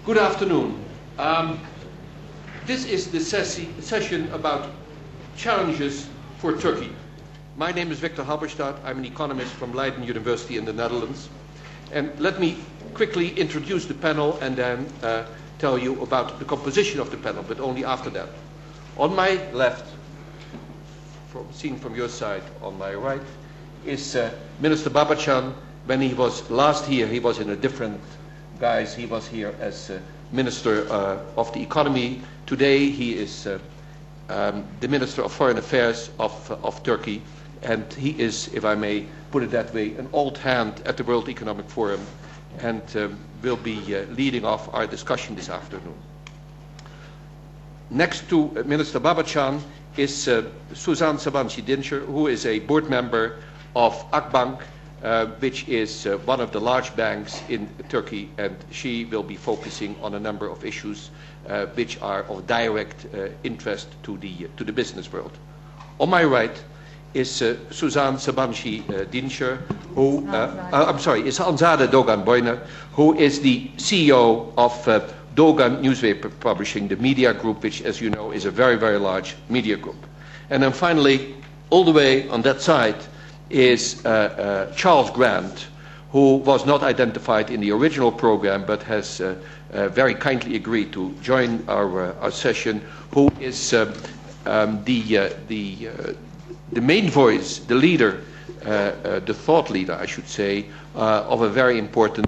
Good afternoon. This is the session about challenges for Turkey. My name is Victor Halberstadt. I'm an economist from Leiden University in the Netherlands. And let me quickly introduce the panel and then tell you about the composition of the panel, but only after that. On my left, seen from your side, on my right, is Minister Babacan. When he was last here, he was in a different guise. He was here as Minister of the Economy. Today he is the Minister of Foreign Affairs of Turkey, and he is, if I may put it that way, an old hand at the World Economic Forum, and will be leading off our discussion this afternoon. Next to Minister Babacan is Suzan Sabanci Dinçer, who is a board member of Akbank, which is one of the large banks in Turkey, and she will be focusing on a number of issues which are of direct interest to the business world. On my right is Suzan Sabanci Dinçer, who is Hanzade Dogan Boyner, who is the CEO of Dogan newspaper publishing, the media group, which, as you know, is a very, very large media group. And then finally, all the way on that side, is Charles Grant, who was not identified in the original program but has very kindly agreed to join our session, who is the main voice, the leader, the thought leader, I should say, of a very important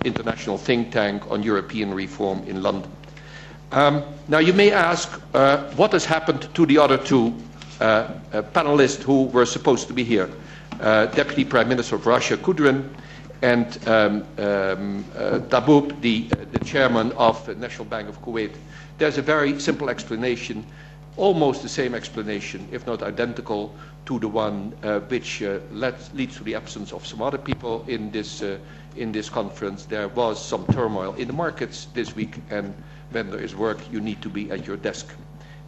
international think tank on European reform in London. Now you may ask what has happened to the other two panelists who were supposed to be here. Deputy Prime Minister of Russia, Kudrin, and Dabdoub, the chairman of the National Bank of Kuwait. There's a very simple explanation, almost the same explanation, if not identical, to the one which leads to the absence of some other people in this conference. There was some turmoil in the markets this week, and when there is work, you need to be at your desk.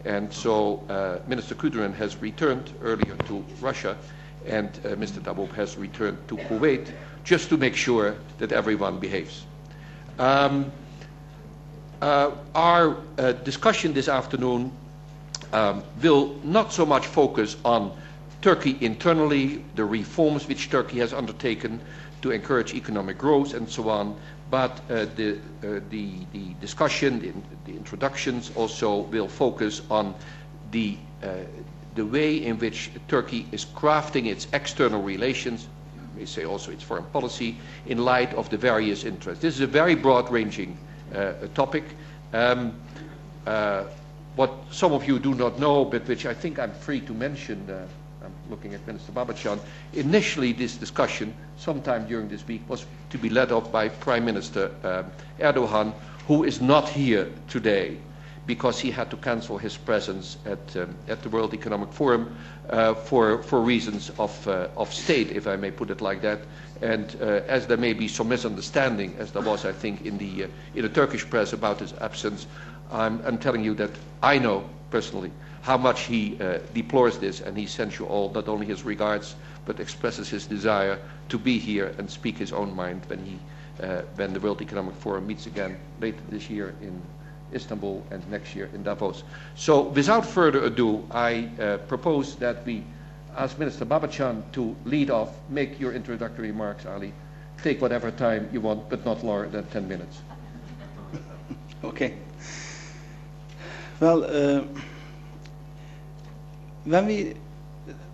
And so Minister Kudrin has returned earlier to Russia, and Mr. Dabdoub has returned to Kuwait, just to make sure that everyone behaves. Our discussion this afternoon will not so much focus on Turkey internally, the reforms which Turkey has undertaken to encourage economic growth and so on, but the discussion, the introductions also will focus on the way in which Turkey is crafting its external relations, you may say also its foreign policy, in light of the various interests. This is a very broad-ranging topic. What some of you do not know, but which I think I'm free to mention, I'm looking at Minister Babacan, initially this discussion, sometime during this week, was to be led off by Prime Minister Erdogan, who is not here today, because he had to cancel his presence at the World Economic Forum for reasons of state, if I may put it like that. And as there may be some misunderstanding, as there was, I think, in the Turkish press about his absence, I'm telling you that I know personally how much he deplores this, and he sends you all not only his regards, but expresses his desire to be here and speak his own mind when the World Economic Forum meets again later this year in Istanbul and next year in Davos. So without further ado, I propose that we ask Minister Babacan to lead off. Make your introductory remarks, Ali. Take whatever time you want, but not longer than 10 minutes. Okay. Well, when we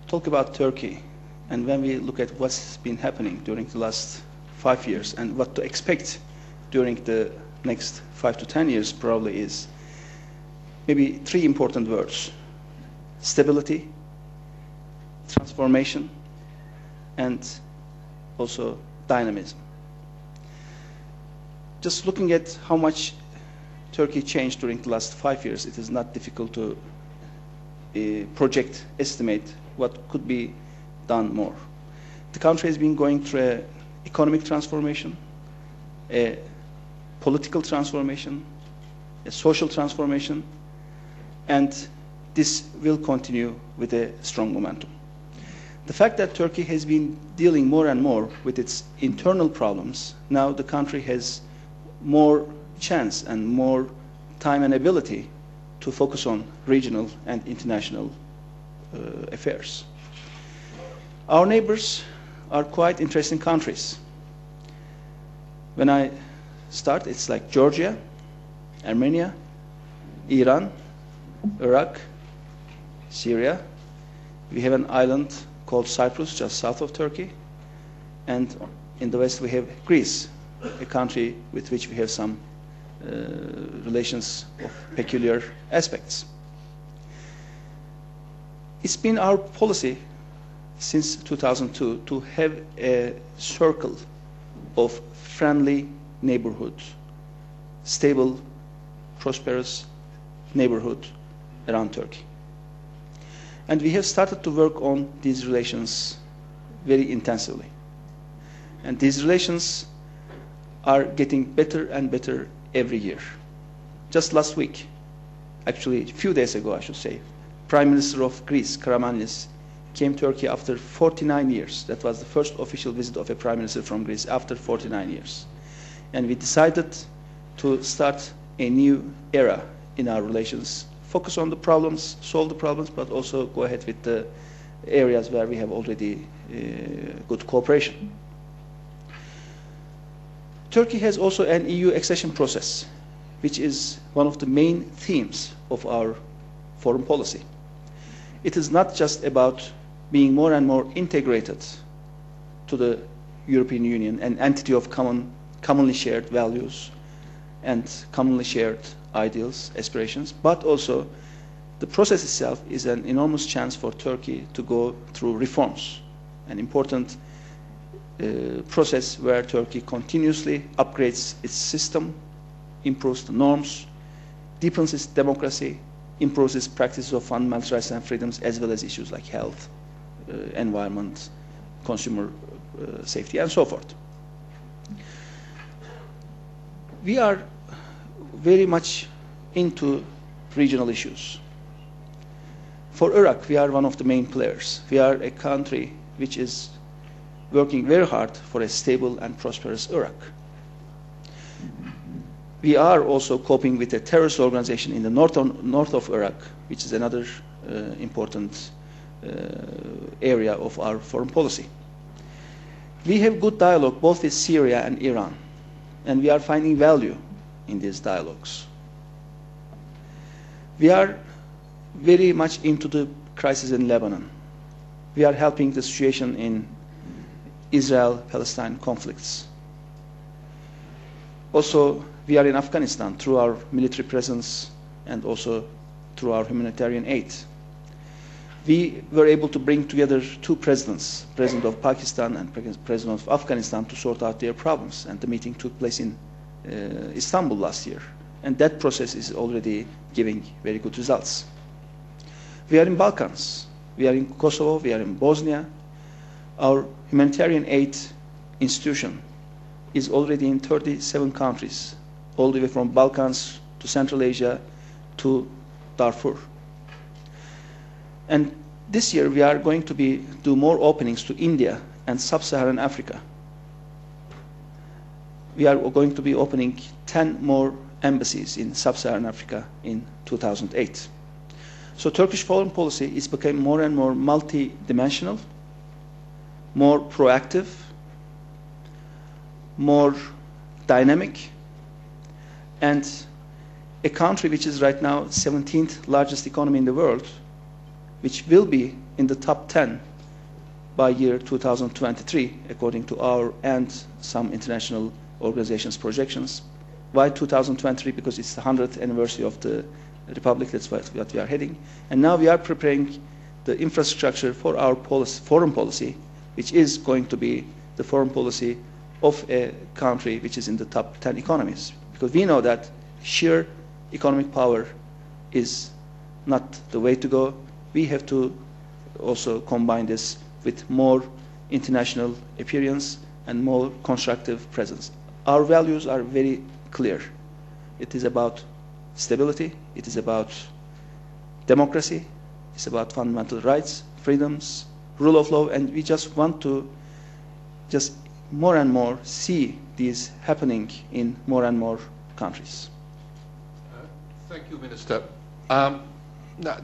talk about Turkey and when we look at what's been happening during the last 5 years and what to expect during the next 5 to 10 years, probably is maybe 3 important words: stability, transformation, and also dynamism. Just looking at how much Turkey changed during the last 5 years, it is not difficult to estimate what could be done more. The country has been going through an economic transformation, a political transformation, a social transformation, and this will continue with a strong momentum. The fact that Turkey has been dealing more and more with its internal problems, now the country has more chance and more time and ability to focus on regional and international affairs. Our neighbors are quite interesting countries. When I start, it's like Georgia, Armenia, Iran, Iraq, Syria. We have an island called Cyprus, just south of Turkey. And in the west we have Greece, a country with which we have some relations of peculiar aspects. It's been our policy since 2002 to have a circle of friendly neighborhood, stable, prosperous neighborhood around Turkey. And we have started to work on these relations very intensively. And these relations are getting better and better every year. Just last week, actually a few days ago I should say, Prime Minister of Greece, Karamanlis, came to Turkey after 49 years. That was the first official visit of a Prime Minister from Greece after 49 years. And we decided to start a new era in our relations, focus on the problems, solve the problems, but also go ahead with the areas where we have already good cooperation. Turkey has also an EU accession process, which is one of the main themes of our foreign policy. It is not just about being more and more integrated to the European Union, an entity of commonly shared values and commonly shared ideals, aspirations, but also the process itself is an enormous chance for Turkey to go through reforms, an important process where Turkey continuously upgrades its system, improves the norms, deepens its democracy, improves its practices of fundamental rights and freedoms, as well as issues like health, environment, consumer safety, and so forth. We are very much into regional issues. For Iraq, we are one of the main players. We are a country which is working very hard for a stable and prosperous Iraq. We are also coping with a terrorist organization in the north of Iraq, which is another important area of our foreign policy. We have good dialogue both with Syria and Iran, and we are finding value in these dialogues. We are very much into the crisis in Lebanon. We are helping the situation in Israel-Palestine conflicts. Also, we are in Afghanistan through our military presence and also through our humanitarian aid. We were able to bring together two presidents, President of Pakistan and President of Afghanistan, to sort out their problems, and the meeting took place in Istanbul last year. And that process is already giving very good results. We are in Balkans. We are in Kosovo. We are in Bosnia. Our humanitarian aid institution is already in 37 countries, all the way from Balkans to Central Asia to Darfur. And this year we are going to do more openings to India and Sub-Saharan Africa. We are going to be opening 10 more embassies in Sub-Saharan Africa in 2008. So Turkish foreign policy is becoming more and more multi-dimensional, more proactive, more dynamic, and a country which is right now 17th largest economy in the world, which will be in the top 10 by year 2023, according to our and some international organizations' projections. Why 2023? Because it's the 100th anniversary of the Republic, that's what we are heading. And now we are preparing the infrastructure for our foreign policy, which is going to be the foreign policy of a country which is in the top 10 economies. Because we know that sheer economic power is not the way to go. We have to also combine this with more international appearance and more constructive presence. Our values are very clear. It is about stability, it is about democracy, it's about fundamental rights, freedoms, rule of law, and we just want to just more and more see these happening in more and more countries. Thank you, Minister. Now,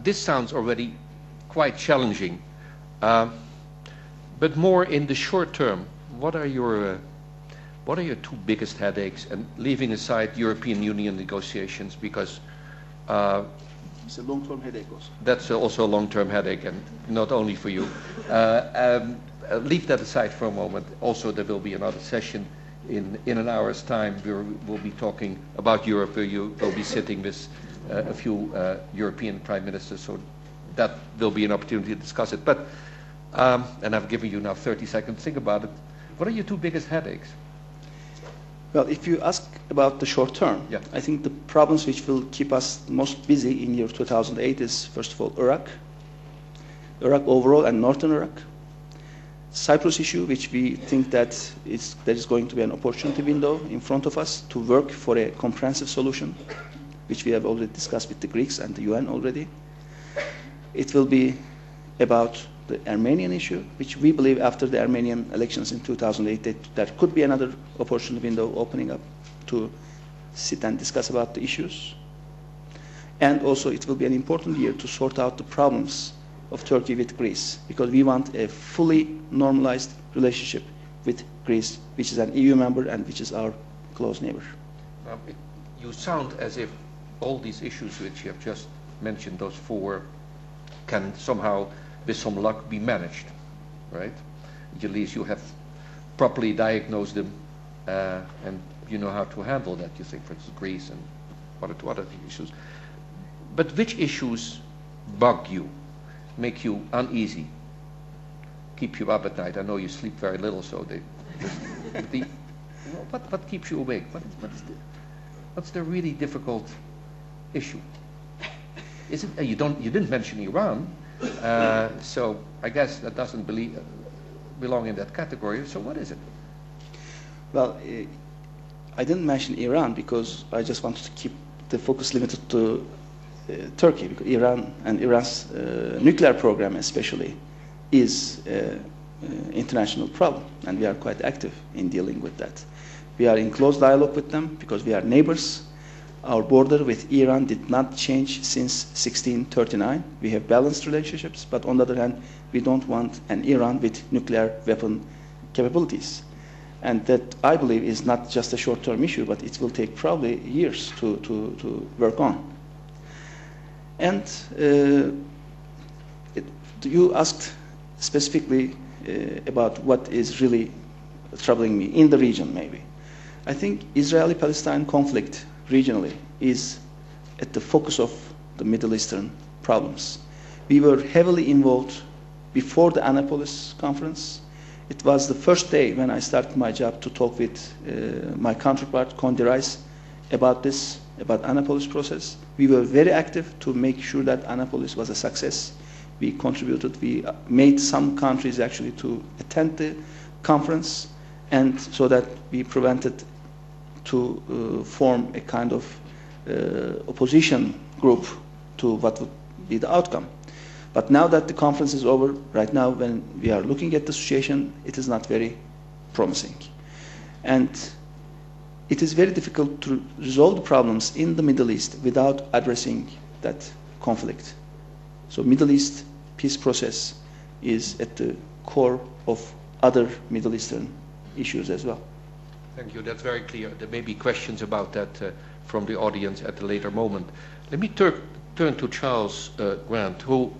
this sounds already quite challenging, but more in the short term, what are your two biggest headaches? And leaving aside European Union negotiations, because it's a long-term headache also. That's also a long-term headache, and not only for you. Leave that aside for a moment. Also, there will be another session in an hour's time. We'll be talking about Europe, where you will be sitting with a few European prime ministers, so that will be an opportunity to discuss it. But, and I've given you now 30 seconds to think about it. What are your two biggest headaches? Well, if you ask about the short term, yeah. I think the problems which will keep us most busy in year 2008 is, first of all, Iraq overall and northern Iraq. Cyprus issue, which we think that there is going to be an opportunity window in front of us to work for a comprehensive solution, which we have already discussed with the Greeks and the UN already. It will be about the Armenian issue, which we believe after the Armenian elections in 2008, there could be another opportunity window opening up to sit and discuss about the issues. And also it will be an important year to sort out the problems of Turkey with Greece, because we want a fully normalized relationship with Greece, which is an EU member and which is our close neighbor. You sound as if all these issues which you have just mentioned, those four, can somehow, with some luck, be managed, right? At least you have properly diagnosed them and you know how to handle that, you think, for instance, Greece and one or two other issues. But which issues bug you, make you uneasy, keep you up at night? I know you sleep very little, so what keeps you awake? What's the really difficult issue? Is it, you didn't mention Iran, so I guess that doesn't belong in that category. So what is it? Well, I didn't mention Iran because I just wanted to keep the focus limited to Turkey, because Iran and Iran's nuclear program especially is an international problem, and we are quite active in dealing with that. We are in close dialogue with them because we are neighbors. Our border with Iran did not change since 1639. We have balanced relationships, but on the other hand, we don't want an Iran with nuclear weapon capabilities. And that, I believe, is not just a short-term issue, but it will take probably years to work on. And you asked specifically about what is really troubling me in the region, maybe. I think Israeli-Palestine conflict regionally is at the focus of the Middle Eastern problems. We were heavily involved before the Annapolis conference. It was the first day when I started my job to talk with my counterpart, Condi Rice, about this, about Annapolis process. We were very active to make sure that Annapolis was a success. We contributed, we made some countries actually to attend the conference, and so that we prevented to form a kind of opposition group to what would be the outcome. But now that the conference is over, right now when we are looking at the situation, it is not very promising. And it is very difficult to resolve the problems in the Middle East without addressing that conflict. So Middle East peace process is at the core of other Middle Eastern issues as well. Thank you. That's very clear. There may be questions about that from the audience at a later moment. Let me turn to Charles Grant, who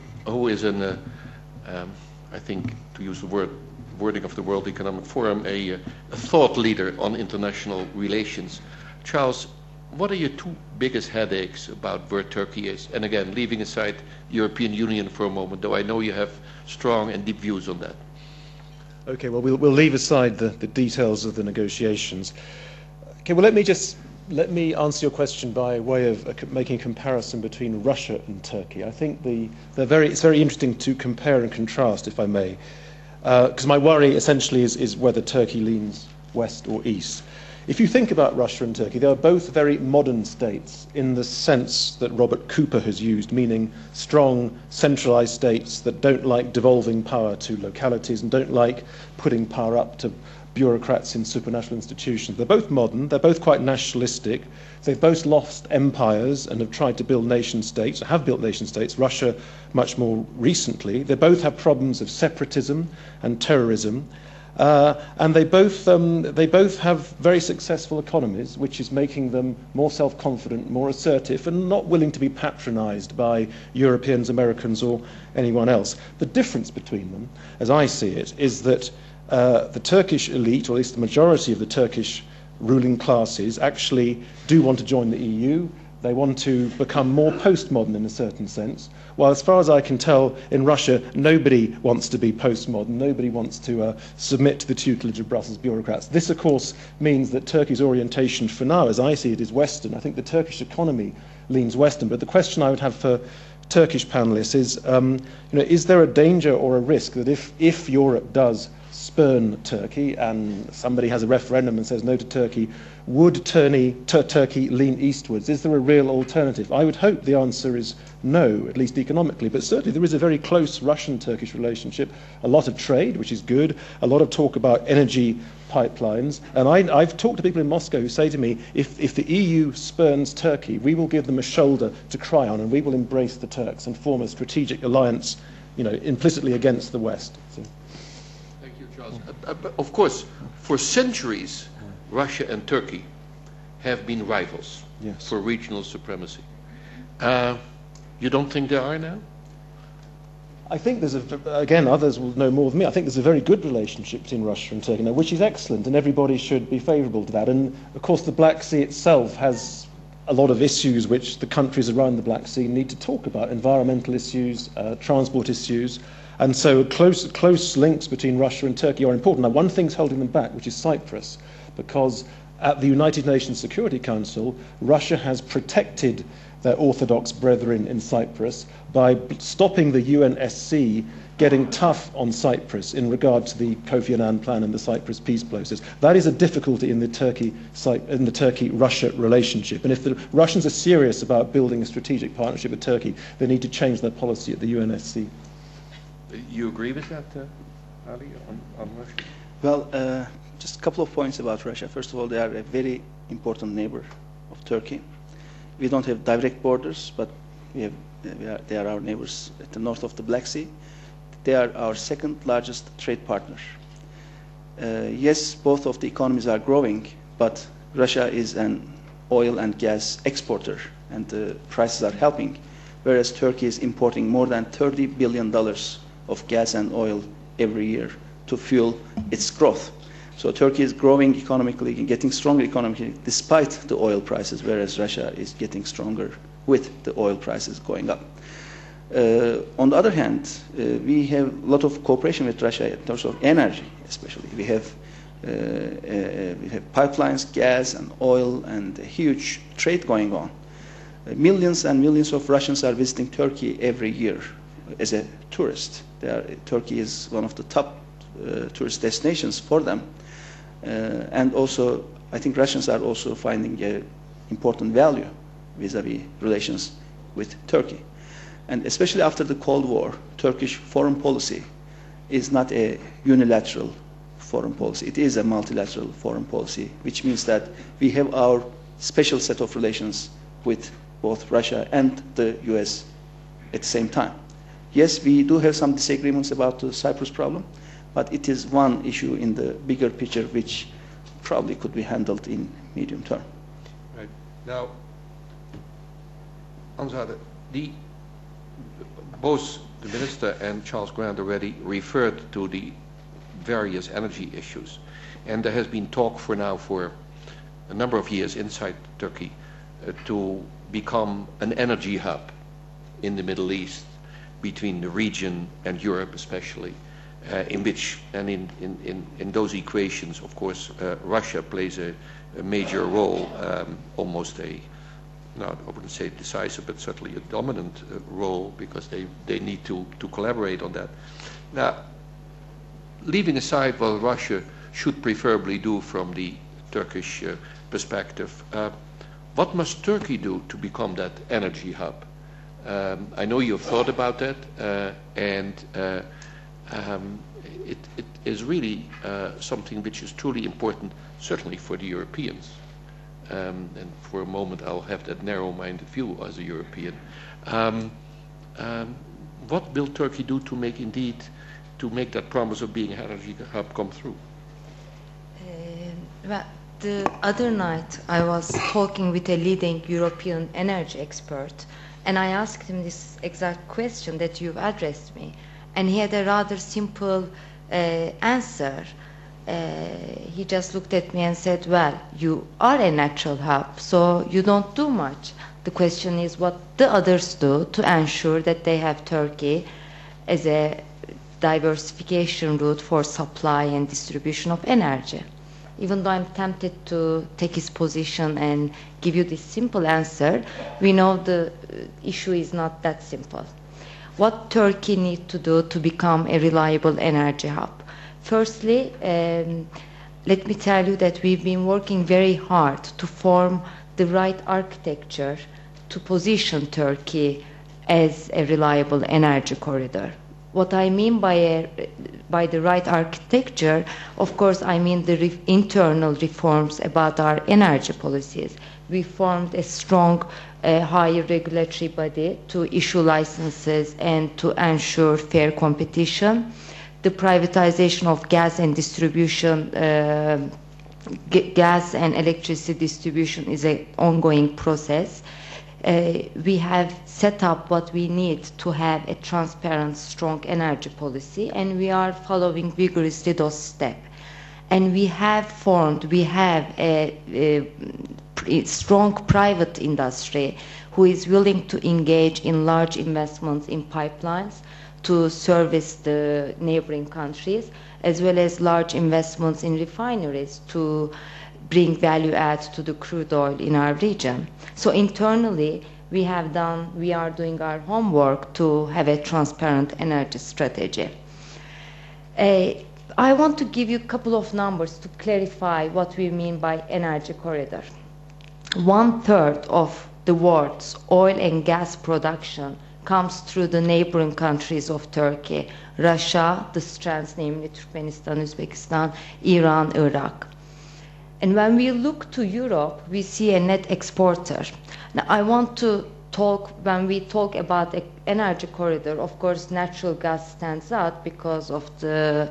is I think, to use the wording of the World Economic Forum, a thought leader on international relations. Charles, what are your two biggest headaches about where Turkey is? And again, leaving aside European Union for a moment, though I know you have strong and deep views on that. Okay, well, we'll leave aside the details of the negotiations. Okay, well, let me answer your question by way of making a comparison between Russia and Turkey. I think it's very interesting to compare and contrast, if I may, because my worry essentially is whether Turkey leans west or east. If you think about Russia and Turkey, they are both very modern states in the sense that Robert Cooper has used, meaning strong, centralized states that don't like devolving power to localities and don't like putting power up to bureaucrats in supranational institutions. They're both modern, they're both quite nationalistic, they've both lost empires and have tried to build nation states, have built nation states, Russia much more recently. They both have problems of separatism and terrorism. And they both have very successful economies, which is making them more self-confident, more assertive, and not willing to be patronized by Europeans, Americans, or anyone else. The difference between them, as I see it, is that the Turkish elite, or at least the majority of the Turkish ruling classes, actually do want to join the EU. They want to become more postmodern in a certain sense. While as far as I can tell, in Russia, nobody wants to be postmodern. Nobody wants to submit to the tutelage of Brussels bureaucrats. This, of course, means that Turkey's orientation for now, as I see it, is Western. I think the Turkish economy leans Western. But the question I would have for Turkish panelists is, is there a danger or a risk that if Europe does spurn Turkey and somebody has a referendum and says no to Turkey, would Turkey lean eastwards? Is there a real alternative? I would hope the answer is no, at least economically, but certainly there is a very close Russian-Turkish relationship, a lot of trade, which is good, a lot of talk about energy pipelines, and I've talked to people in Moscow who say to me, if the EU spurns Turkey, we will give them a shoulder to cry on, and we will embrace the Turks and form a strategic alliance, implicitly against the West. So. Thank you, Charles. Of course, for centuries, Russia and Turkey have been rivals for regional supremacy. You don't think they are now? I think there's again, others will know more than me, I think there's a very good relationship between Russia and Turkey now, which is excellent, and everybody should be favourable to that. And of course the Black Sea itself has a lot of issues which the countries around the Black Sea need to talk about, environmental issues, transport issues, and so close links between Russia and Turkey are important. Now one thing's holding them back, which is Cyprus, because at the United Nations Security Council, Russia has protected their Orthodox brethren in Cyprus by stopping the UNSC getting tough on Cyprus in regard to the Kofi Annan plan and the Cyprus peace process. That is a difficulty in the Turkey-Russia relationship. And if the Russians are serious about building a strategic partnership with Turkey, they need to change their policy at the UNSC. You agree with that, Ali, on Russia? Well, just a couple of points about Russia. First of all, they are a very important neighbor of Turkey. We don't have direct borders, but they are our neighbors at the north of the Black Sea. They are our second largest trade partner. Yes, both of the economies are growing, but Russia is an oil and gas exporter, and the prices are helping, whereas Turkey is importing more than $30 billion of gas and oil every year to fuel its growth. So Turkey is growing economically and getting stronger economically despite the oil prices, whereas Russia is getting stronger with the oil prices going up. On the other hand, we have a lot of cooperation with Russia in terms of energy, especially. We have pipelines, gas and oil, and a huge trade going on. Millions and millions of Russians are visiting Turkey every year as a tourist. Turkey is one of the top tourist destinations for them. And also, I think Russians are also finding an important value vis-à-vis relations with Turkey. And especially after the Cold War, Turkish foreign policy is not a unilateral foreign policy. It is a multilateral foreign policy, which means that we have our special set of relations with both Russia and the US at the same time. Yes, we do have some disagreements about the Cyprus problem, but it is one issue in the bigger picture which probably could be handled in medium term. Right. Now, Hanzade, both the Minister and Charles Grant already referred to the various energy issues. And there has been talk for a number of years inside Turkey to become an energy hub in the Middle East, between the region and Europe especially, in which, and in those equations, of course, Russia plays a major role, almost I wouldn't say decisive, but certainly a dominant role, because they need to collaborate on that. Now, leaving aside what Russia should preferably do from the Turkish perspective, what must Turkey do to become that energy hub? I know you've thought about that, and it is really something which is truly important, certainly for the Europeans. And for a moment I'll have that narrow-minded view as a European. What will Turkey do to make that promise of being an energy hub come through? Well, the other night I was talking with a leading European energy expert, and I asked him this exact question that you've addressed me, and he had a rather simple answer. He just looked at me and said, well, you are a natural hub, so you don't do much. The question is what the others do to ensure that they have Turkey as a diversification route for supply and distribution of energy. Even though I'm tempted to take his position and give you this simple answer, we know the issue is not that simple. What Turkey needs to do to become a reliable energy hub? Firstly, let me tell you that we've been working very hard to form the right architecture to position Turkey as a reliable energy corridor. What I mean by the right architecture, of course, I mean the internal reforms about our energy policies. We formed a strong, higher regulatory body to issue licenses and to ensure fair competition. The privatization of gas and distribution, gas and electricity distribution is an ongoing process. We have set up what we need to have a transparent, strong energy policy, and we are following vigorously those steps. And we have a strong private industry who is willing to engage in large investments in pipelines to service the neighboring countries, as well as large investments in refineries to bring value add to the crude oil in our region. So internally, we are doing our homework to have a transparent energy strategy. I want to give you a couple of numbers to clarify what we mean by energy corridor. 1/3 of the world's oil and gas production comes through the neighboring countries of Turkey, Russia, the strands, namely Turkmenistan, Uzbekistan, Iran, Iraq. And when we look to Europe, we see a net exporter. Now, I want to talk, when we talk about an energy corridor, of course, natural gas stands out because of the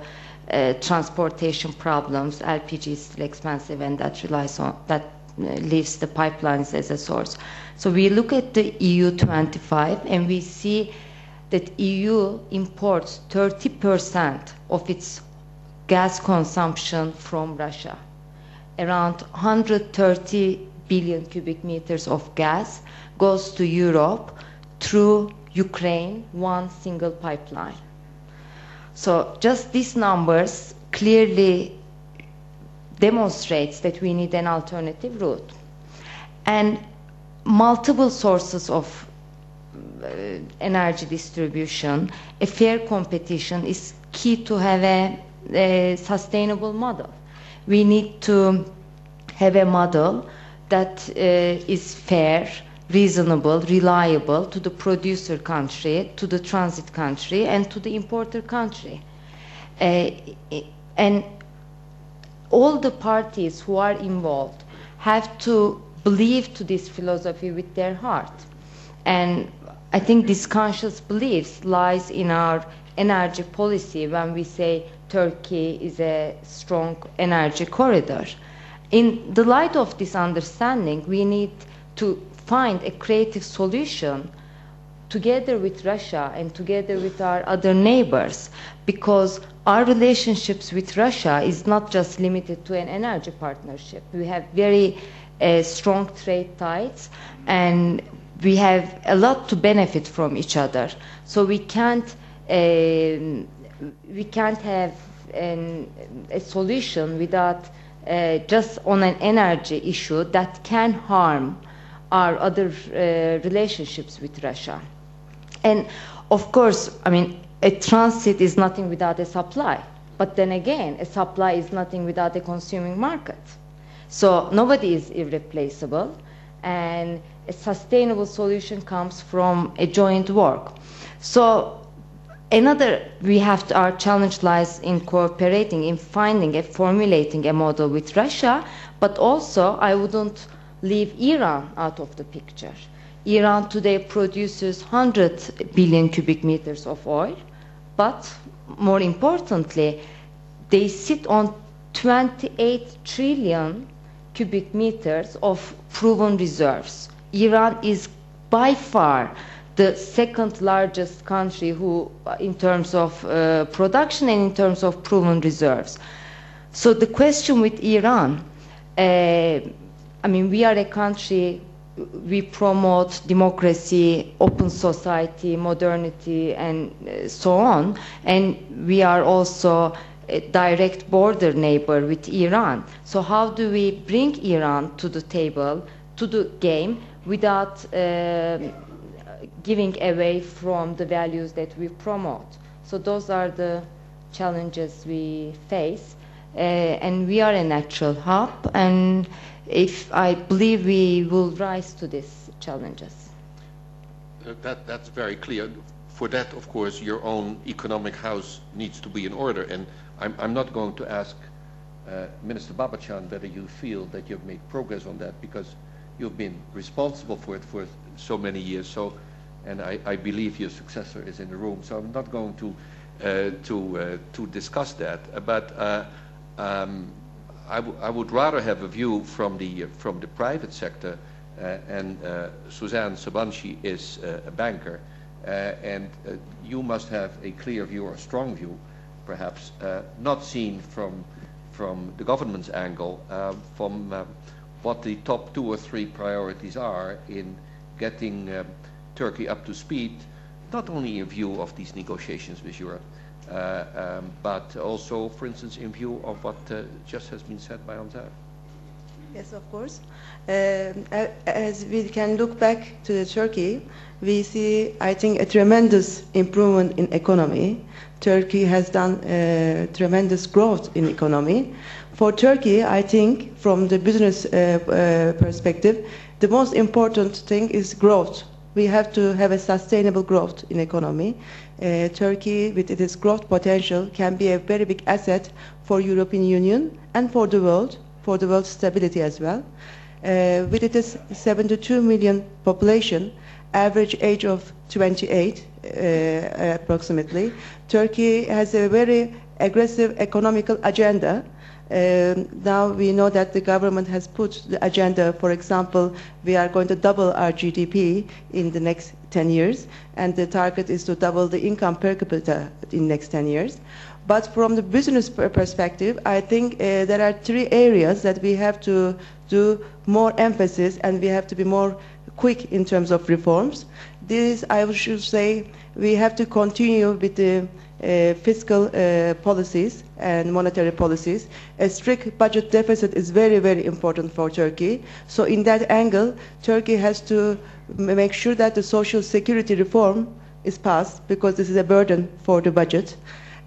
transportation problems. LPG is still expensive, and that leaves the pipelines as a source. So we look at the EU 25, and we see that EU imports 30% of its gas consumption from Russia. Around 130 billion cubic meters of gas goes to Europe through Ukraine, one single pipeline. So just these numbers clearly demonstrates that we need an alternative route. And multiple sources of energy distribution, a fair competition is key to have a sustainable model. We need to have a model that is fair, reasonable, reliable to the producer country, to the transit country, and to the importer country. And all the parties who are involved have to believe to this philosophy with their heart. And I think this conscious belief lies in our energy policy when we say Turkey is a strong energy corridor. In the light of this understanding, we need to find a creative solution together with Russia and together with our other neighbors, because our relationships with Russia is not just limited to an energy partnership. We have very strong trade ties, and we have a lot to benefit from each other. So we can't have a solution without just on an energy issue that can harm our other relationships with Russia. And of course, I mean, a transit is nothing without a supply. But then again, a supply is nothing without a consuming market. So nobody is irreplaceable, and a sustainable solution comes from a joint work. So Our challenge lies in cooperating, in formulating a model with Russia, but also I wouldn't leave Iran out of the picture. Iran today produces 100 billion cubic meters of oil, but more importantly, they sit on 28 trillion cubic meters of proven reserves. Iran is by far the second largest country in terms of production and in terms of proven reserves. So the question with Iran, we are a country, we promote democracy, open society, modernity, and so on, and we are also a direct border neighbor with Iran. So how do we bring Iran to the table, to the game, without giving away from the values that we promote? So those are the challenges we face, and we are a natural hub, and I believe we will rise to these challenges. That's very clear. For that, of course, your own economic house needs to be in order, and I'm not going to ask Minister Babacan whether you feel that you've made progress on that, because you've been responsible for it for so many years. And I believe your successor is in the room, so I'm not going to discuss that. But I would rather have a view from the private sector, and Suzan Sabanci is a banker, and you must have a clear view or a strong view, perhaps not seen from the government's angle, from what the top 2 or 3 priorities are in getting Turkey up to speed, not only in view of these negotiations with Europe, but also, for instance, in view of what just has been said by Hanzade. Yes, of course. As we can look back to Turkey, we see, I think, a tremendous improvement in economy. Turkey has done tremendous growth in economy. For Turkey, I think, from the business perspective, the most important thing is growth. We have to have a sustainable growth in economy. Turkey, with its growth potential, can be a very big asset for European Union and for the world's stability as well. With its 72 million population, average age of 28 approximately, Turkey has a very aggressive economical agenda. Now we know that the government has put the agenda, for example, we are going to double our GDP in the next 10 years, and the target is to double the income per capita in the next 10 years. But from the business perspective, I think there are 3 areas that we have to do more emphasis, and we have to be more quick in terms of reforms. This, I should say, we have to continue with the fiscal policies and monetary policies. A strict budget deficit is very, very important for Turkey. So in that angle, Turkey has to make sure that the social security reform is passed, because this is a burden for the budget.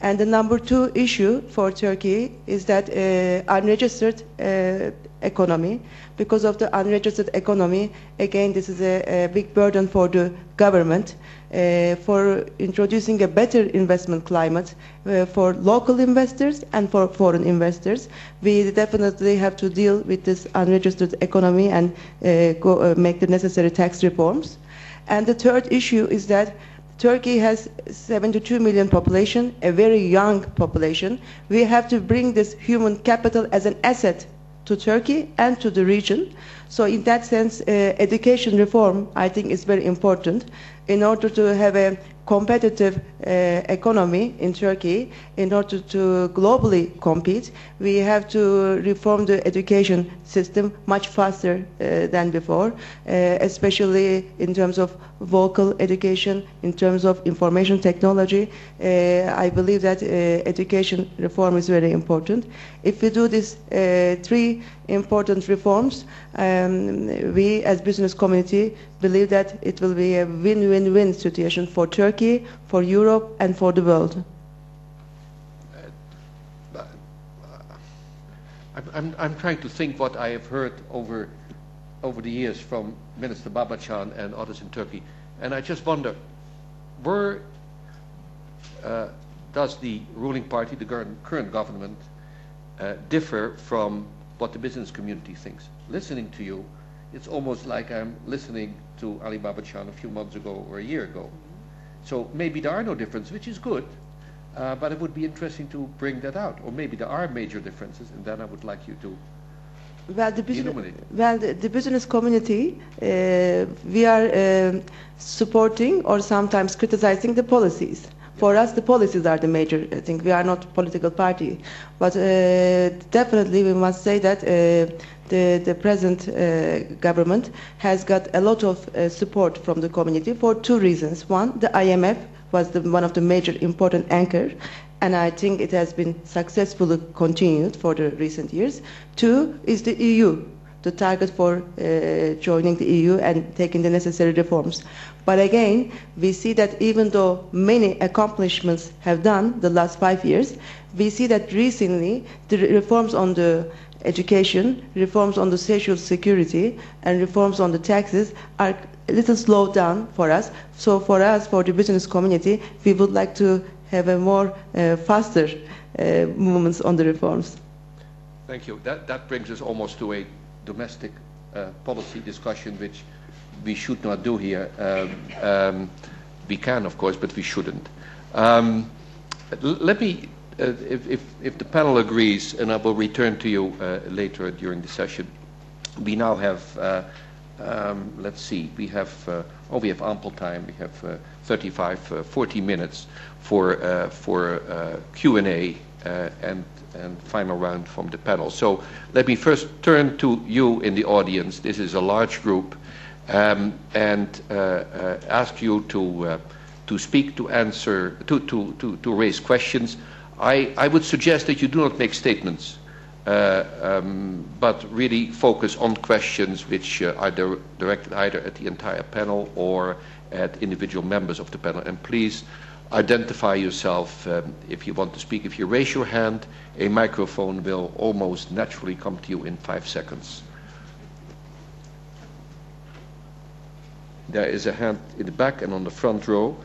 And the number 2 issue for Turkey is that unregistered economy. Because of the unregistered economy, again, this is a big burden for the government. For introducing a better investment climate for local investors and for foreign investors, we definitely have to deal with this unregistered economy and make the necessary tax reforms. And the 3rd issue is that Turkey has 72 million population, a very young population. We have to bring this human capital as an asset to Turkey and to the region. So in that sense, education reform, I think, is very important. In order to have a competitive economy in Turkey, in order to globally compete, we have to reform the education system much faster than before, especially in terms of vocal education, in terms of information technology. I believe that education reform is very important. If we do these 3 important reforms, we as business community believe that it will be a win-win-win situation for Turkey, for Europe, and for the world. I'm trying to think what I have heard over the years from Minister Babacan and others in Turkey, and I just wonder, does the ruling party, the current government, differ from what the business community thinks? Listening to you, it's almost like I'm listening to Ali Babacan a few months ago or a year ago. So maybe there are no differences, which is good, but it would be interesting to bring that out. Or maybe there are major differences, and then I would like you to illuminate. Well, the business community, we are supporting or sometimes criticizing the policies. For us, the policies are the major thing. We are not a political party. But definitely we must say that the present government has got a lot of support from the community for two reasons. One, the IMF was one of the major important anchor, and I think it has been successfully continued for the recent years. Two is the EU, the target for joining the EU and taking the necessary reforms. But again, we see that even though many accomplishments have done the last 5 years, we see that recently the reforms on the education, reforms on the social security, and reforms on the taxes are a little slowed down for us. So for us, for the business community, we would like to have a more faster movements on the reforms. Thank you. That brings us almost to a domestic policy discussion, which we should not do here. We can, of course, but we shouldn't. Let me, if the panel agrees, and I will return to you later during the session. We now have, let's see, we have ample time. We have 35, 40 minutes for Q&A and final round from the panel. So let me first turn to you in the audience. This is a large group, and ask you to speak, to answer, to raise questions. I would suggest that you do not make statements, but really focus on questions which are directed either at the entire panel or at individual members of the panel. And please identify yourself if you want to speak. If you raise your hand, a microphone will almost naturally come to you in 5 seconds. There is a hand in the back and on the front row.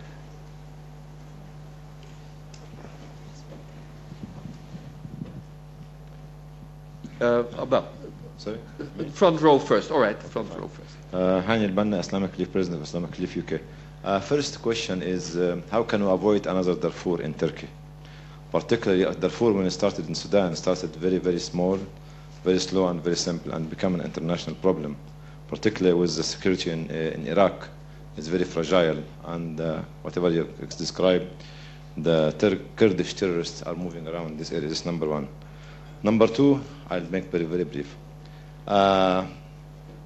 Sorry? Front row first. All right, front row first. Hani Al-Banna, Islamic Relief President of Islamic Relief UK. First question is, how can we avoid another Darfur in Turkey? Particularly Darfur, when it started in Sudan, started very, very small, very slow and very simple, and become an international problem. Particularly with the security in Iraq, it's very fragile, and whatever you describe, the Kurdish terrorists are moving around this area. This is number one. Number two, I'll make very, very brief. I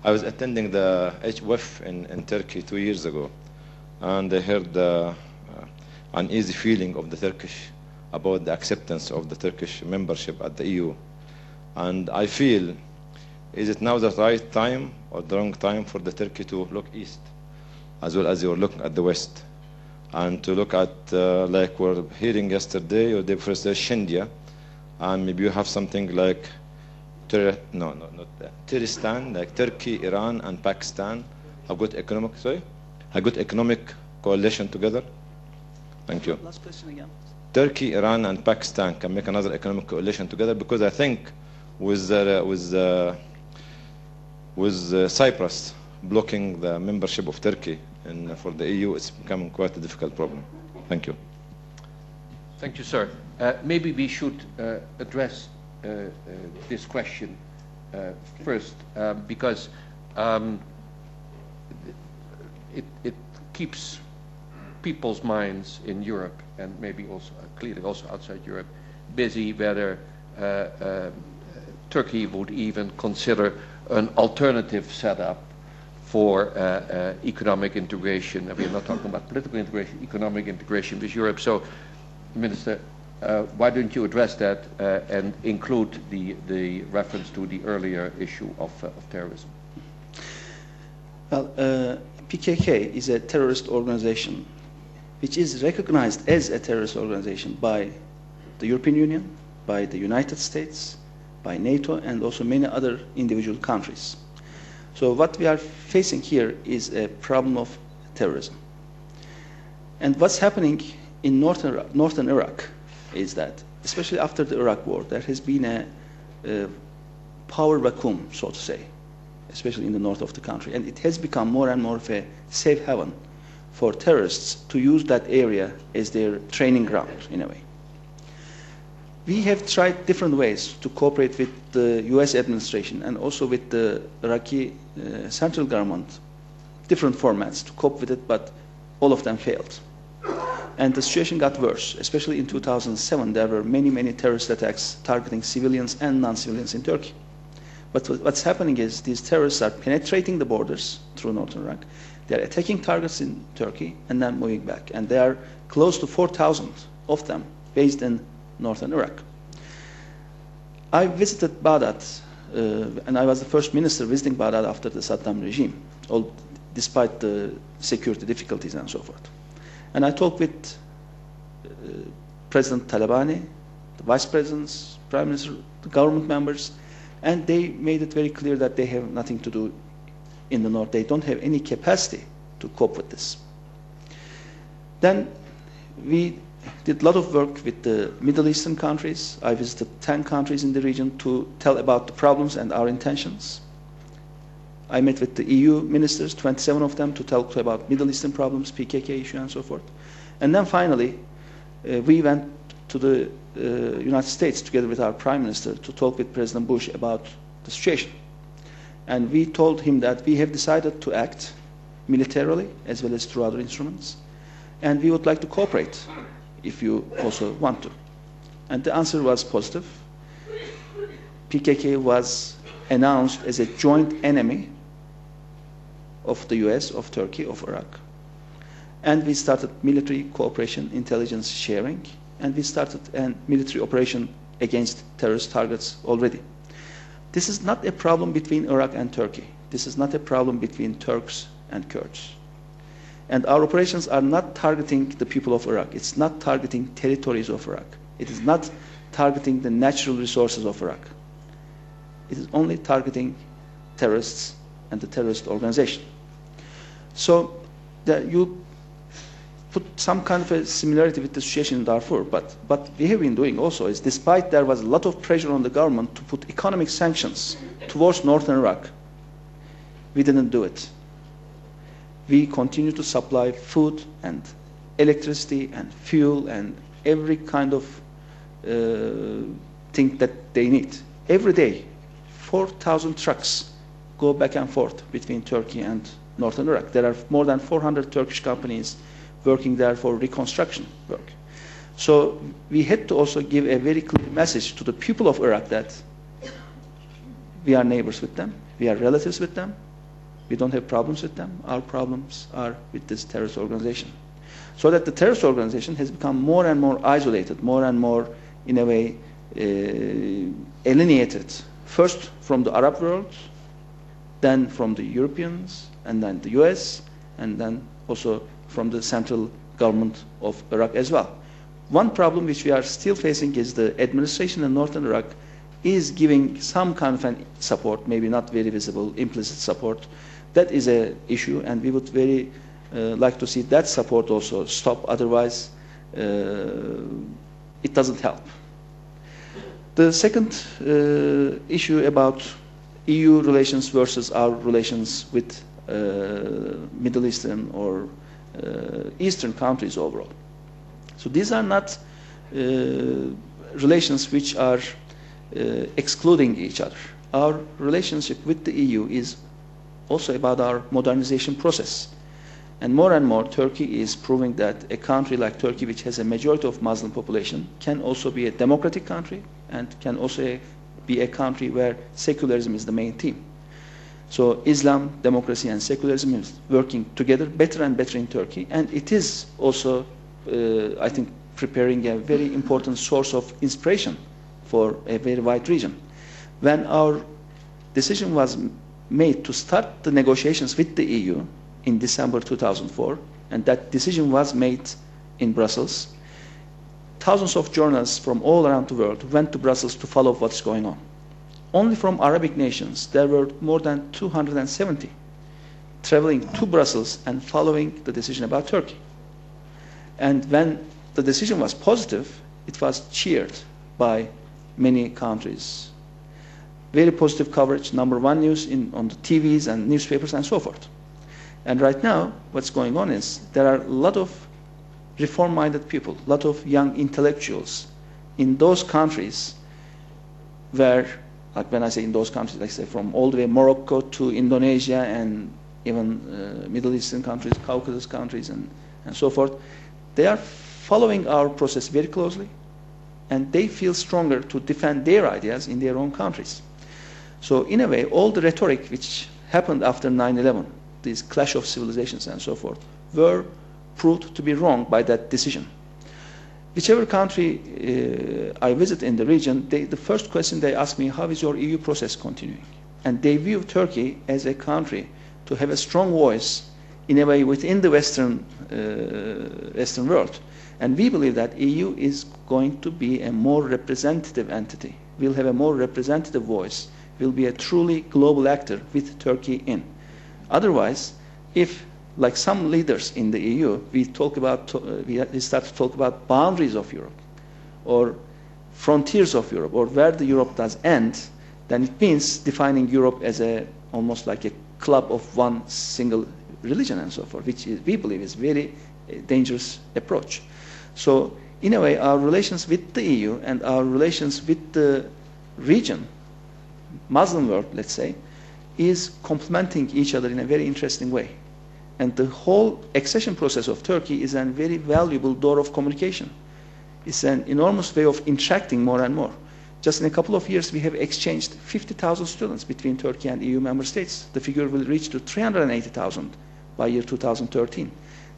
was attending the HWF in Turkey 2 years ago, and I heard the uneasy feeling of the Turkish about the acceptance of the Turkish membership at the EU. And I feel, is it now the right time or the wrong time for the Turkey to look east, as well as you were looking at the west, and to look at, like we're hearing yesterday or the first day, Shindia, and maybe you have something like, Turkestan, like Turkey, Iran, and Pakistan have got economic coalition together. Thank you. Last question again. Turkey, Iran, and Pakistan can make another economic coalition together, because I think with Cyprus blocking the membership of Turkey for the EU, it's becoming quite a difficult problem. Thank you. Thank you, sir. Maybe we should address this question first, because it keeps people's minds in Europe, and maybe also clearly also outside Europe, busy whether Turkey would even consider an alternative setup for economic integration. And we are not talking about political integration, economic integration with Europe. So, Minister, why don't you address that and include the reference to the earlier issue of terrorism? Well, PKK is a terrorist organization which is recognized as a terrorist organization by the European Union, by the United States, by NATO, and also many other individual countries. So what we are facing here is a problem of terrorism. And what's happening in northern Iraq is that, especially after the Iraq War, there has been a power vacuum, so to say, especially in the north of the country, and it has become more and more of a safe haven for terrorists to use that area as their training ground, in a way. We have tried different ways to cooperate with the US administration and also with the Iraqi central government, different formats to cope with it, but all of them failed. And the situation got worse, especially in 2007. There were many, many terrorist attacks targeting civilians and non-civilians in Turkey. But what's happening is these terrorists are penetrating the borders through northern Iraq. They're attacking targets in Turkey and then moving back. And there are close to 4,000 of them based in northern Iraq. I visited Baghdad, and I was the first minister visiting Baghdad after the Saddam regime, despite the security difficulties and so forth. And I talked with President Talabani, the vice presidents, prime minister, the government members, and they made it very clear that they have nothing to do in the north. They don't have any capacity to cope with this. Then we did a lot of work with the Middle Eastern countries. I visited 10 countries in the region to tell about the problems and our intentions. I met with the EU ministers, 27 of them, to talk about Middle Eastern problems, PKK issue, and so forth. And then finally, we went to the United States together with our prime minister to talk with President Bush about the situation. And we told him that we have decided to act militarily as well as through other instruments, and we would like to cooperate if you also want to. And the answer was positive. PKK was announced as a joint enemy of the US, of Turkey, of Iraq. And we started military cooperation, intelligence sharing, and we started a military operation against terrorist targets already. This is not a problem between Iraq and Turkey. This is not a problem between Turks and Kurds. And our operations are not targeting the people of Iraq. It's not targeting territories of Iraq. It is not targeting the natural resources of Iraq. It is only targeting terrorists and the terrorist organization. So that you put some kind of a similarity with the situation in Darfur, but what we have been doing also is, despite there was a lot of pressure on the government to put economic sanctions towards northern Iraq, we didn't do it. We continue to supply food and electricity and fuel and every kind of thing that they need. Every day, 4,000 trucks go back and forth between Turkey and northern Iraq. There are more than 400 Turkish companies working there for reconstruction work. So we had to also give a very clear message to the people of Iraq that we are neighbors with them, we are relatives with them, we don't have problems with them, our problems are with this terrorist organization. So that the terrorist organization has become more and more isolated, more and more, in a way, alienated, first from the Arab world, then from the Europeans, and then the US, and then also from the central government of Iraq as well. One problem which we are still facing is the administration in northern Iraq is giving some kind of an support, maybe not very visible, implicit support. That is an issue, and we would very like to see that support also stop. Otherwise, it doesn't help. The second issue about EU relations versus our relations with Middle Eastern or Eastern countries overall. So these are not relations which are excluding each other. Our relationship with the EU is also about our modernization process. And more, Turkey is proving that a country like Turkey, which has a majority of Muslim population, can also be a democratic country and can also be a country where secularism is the main theme. So Islam, democracy, and secularism is working together better and better in Turkey, and it is also, I think, preparing a very important source of inspiration for a very wide region. When our decision was made to start the negotiations with the EU in December 2004, and that decision was made in Brussels, thousands of journalists from all around the world went to Brussels to follow what's going on. Only from Arabic nations, there were more than 270 traveling to Brussels and following the decision about Turkey. And when the decision was positive, it was cheered by many countries. Very positive coverage, #1 news on the TVs and newspapers and so forth. And right now, what's going on is there are a lot of reform-minded people, a lot of young intellectuals in those countries where, like when I say in those countries, like say from all the way Morocco to Indonesia and even Middle Eastern countries, Caucasus countries and so forth, they are following our process very closely and they feel stronger to defend their ideas in their own countries. So in a way, all the rhetoric which happened after 9/11, this clash of civilizations and so forth, were proved to be wrong by that decision. Whichever country I visit in the region, the first question they ask me, how is your EU process continuing? And they view Turkey as a country to have a strong voice in a way within the Western world. And we believe that EU is going to be a more representative entity. We'll have a more representative voice. We'll be a truly global actor with Turkey in. Otherwise, if, like some leaders in the EU, we start to talk about boundaries of Europe or frontiers of Europe or where the Europe does end, then it means defining Europe as almost like a club of one single religion and so forth, which we believe is very dangerous approach. So in a way, our relations with the EU and our relations with the region, Muslim world, let's say, is complementing each other in a very interesting way. And the whole accession process of Turkey is a very valuable door of communication. It's an enormous way of interacting more and more. Just in a couple of years, we have exchanged 50,000 students between Turkey and EU member states. The figure will reach to 380,000 by year 2013.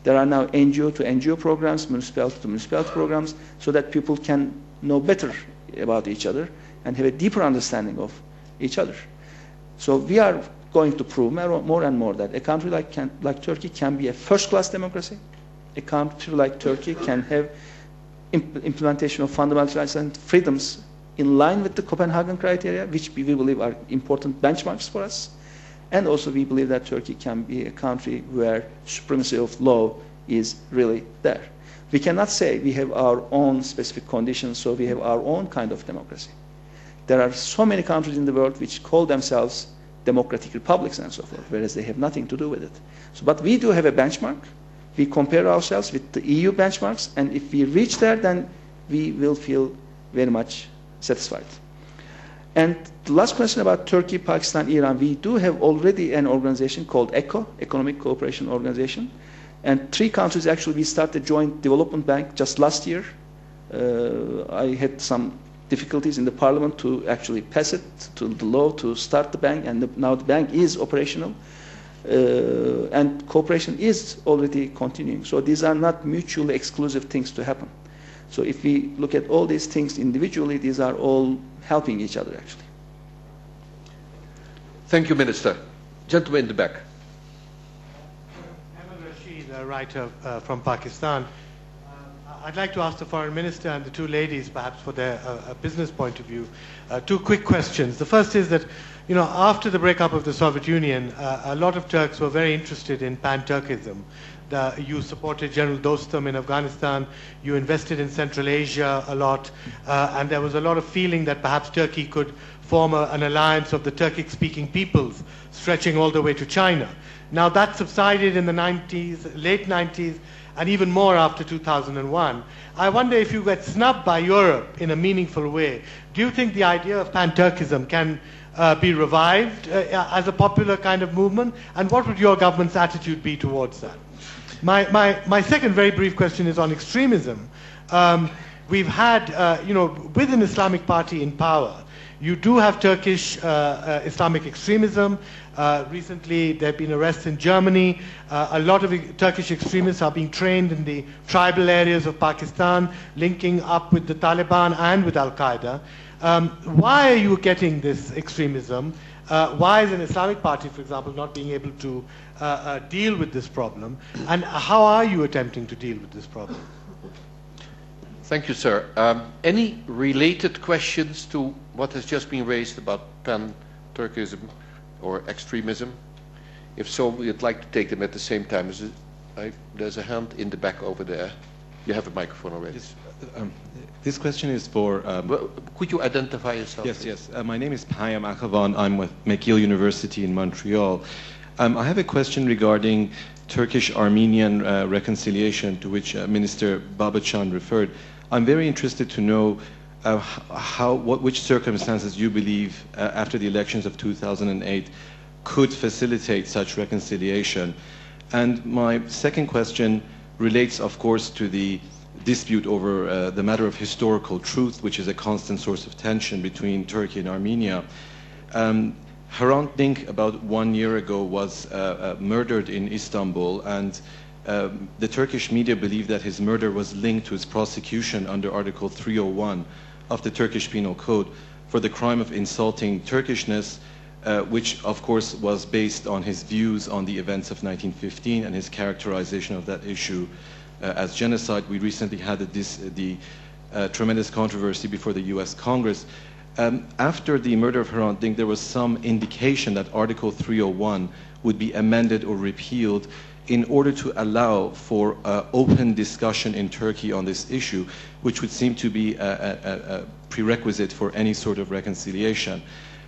There are now NGO to NGO programs, municipality to municipality programs, so that people can know better about each other and have a deeper understanding of each other. So we are going to prove more and more that a country like Turkey can be a first-class democracy. A country like Turkey can have implementation of fundamental rights and freedoms in line with the Copenhagen criteria, which we believe are important benchmarks for us. And also we believe that Turkey can be a country where supremacy of law is really there. We cannot say we have our own specific conditions, so we have our own kind of democracy. There are so many countries in the world which call themselves democratic republics and so forth, whereas they have nothing to do with it. So, but we do have a benchmark. We compare ourselves with the EU benchmarks, and if we reach there, then we will feel very much satisfied. And the last question about Turkey, Pakistan, Iran, we do have already an organization called ECO, Economic Cooperation Organization, and 3 countries actually we started a joint development bank just last year. I had some difficulties in the parliament to actually pass it to the law to start the bank, and now the bank is operational, and cooperation is already continuing. So these are not mutually exclusive things to happen. So if we look at all these things individually, these are all helping each other actually. Thank you, Minister. Gentleman in the back. Ahmed Rashid, a writer from Pakistan. I'd like to ask the Foreign Minister and the 2 ladies, perhaps for their business point of view, 2 quick questions. The first is that, you know, after the breakup of the Soviet Union, a lot of Turks were very interested in pan-Turkism. You supported General Dostum in Afghanistan, you invested in Central Asia a lot, and there was a lot of feeling that perhaps Turkey could form an alliance of the Turkic-speaking peoples, stretching all the way to China. Now that subsided in the 90s, late 90s, and even more after 2001. I wonder if you get snubbed by Europe in a meaningful way. Do you think the idea of pan-Turkism can be revived as a popular kind of movement? And what would your government's attitude be towards that? My second very brief question is on extremism. We've had, you know, with an Islamic party in power, you do have Turkish Islamic extremism. Recently, there have been arrests in Germany. A lot of Turkish extremists are being trained in the tribal areas of Pakistan, linking up with the Taliban and with Al-Qaeda. Why are you getting this extremism? Why is an Islamic party, for example, not being able to deal with this problem? And how are you attempting to deal with this problem? Thank you, sir. Any related questions to what has just been raised about pan-Turkism or extremism? If so, we'd like to take them at the same time. There's a hand in the back over there. You have a microphone already. Yes, this question is for... Well, could you identify yourself? Yes, yes. My name is Payam Akhavan. I'm with McGill University in Montreal. I have a question regarding Turkish-Armenian reconciliation to which Minister Babacan referred. I'm very interested to know which circumstances you believe after the elections of 2008 could facilitate such reconciliation. And my second question relates, of course, to the dispute over the matter of historical truth, which is a constant source of tension between Turkey and Armenia. Hrant Dink, about 1 year ago, was murdered in Istanbul, and the Turkish media believe that his murder was linked to his prosecution under Article 301 of the Turkish Penal Code for the crime of insulting Turkishness, which of course was based on his views on the events of 1915 and his characterization of that issue as genocide. We recently had the tremendous controversy before the US Congress. After the murder of Hrant Dink, there was some indication that Article 301 would be amended or repealed in order to allow for open discussion in Turkey on this issue, which would seem to be a prerequisite for any sort of reconciliation.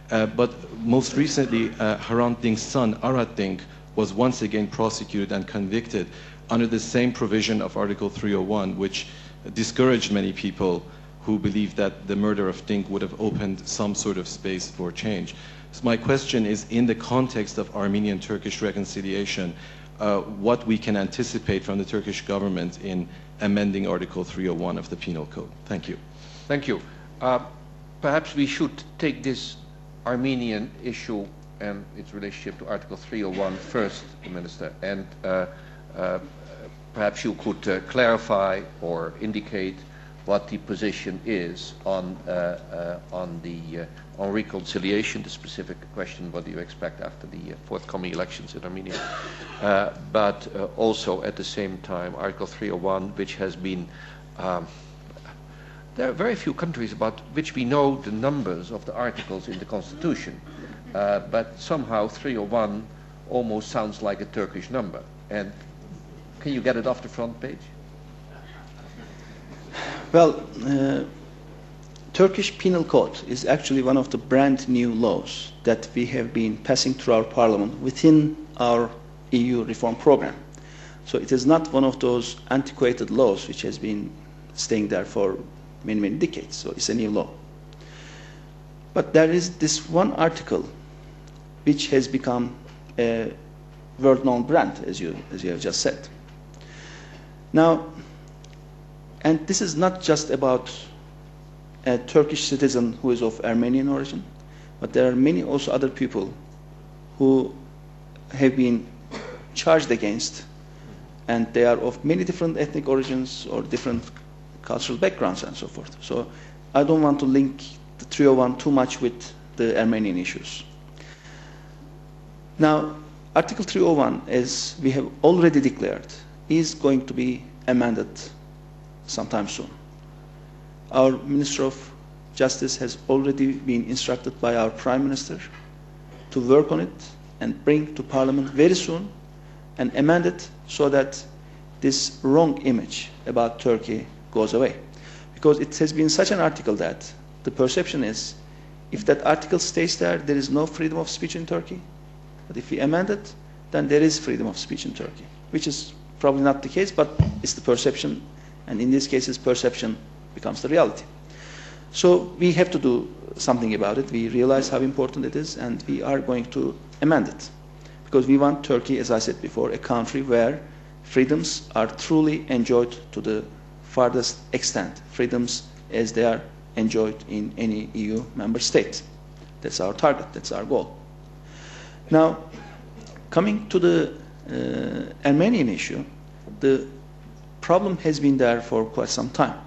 But most recently, Hrant Dink's son, Arat Dink, was once again prosecuted and convicted under the same provision of Article 301, which discouraged many people who believed that the murder of Dink would have opened some sort of space for change. So my question is, in the context of Armenian-Turkish reconciliation, what we can anticipate from the Turkish government in amending Article 301 of the Penal Code. Thank you. Thank you. Perhaps we should take this Armenian issue and its relationship to Article 301 first, Minister, and perhaps you could clarify or indicate what the position is on reconciliation, the specific question, what do you expect after the forthcoming elections in Armenia, but also at the same time Article 301, which has been, there are very few countries about which we know the numbers of the articles in the Constitution, but somehow 301 almost sounds like a Turkish number. And can you get it off the front page? Well, Turkish Penal Code is actually one of the brand new laws that we have been passing through our parliament within our EU reform program. So it is not one of those antiquated laws which has been staying there for many, many decades. So it's a new law. But there is this one article which has become a world-known brand, as you have just said. Now, and this is not just about a Turkish citizen who is of Armenian origin, but there are many also other people who have been charged against, and they are of many different ethnic origins or different cultural backgrounds and so forth. So I don't want to link the 301 too much with the Armenian issues. Now, Article 301, as we have already declared, is going to be amended sometime soon. Our Minister of Justice has already been instructed by our Prime Minister to work on it and bring to Parliament very soon and amend it so that this wrong image about Turkey goes away. Because it has been such an article that the perception is if that article stays there, there is no freedom of speech in Turkey. But if we amend it, then there is freedom of speech in Turkey, which is probably not the case, but it's the perception. And in these cases, perception becomes the reality. So we have to do something about it. We realize how important it is, and we are going to amend it. Because we want Turkey, as I said before, a country where freedoms are truly enjoyed to the farthest extent. Freedoms as they are enjoyed in any EU member state. That's our target, that's our goal. Now, coming to the Armenian issue, the problem has been there for quite some time.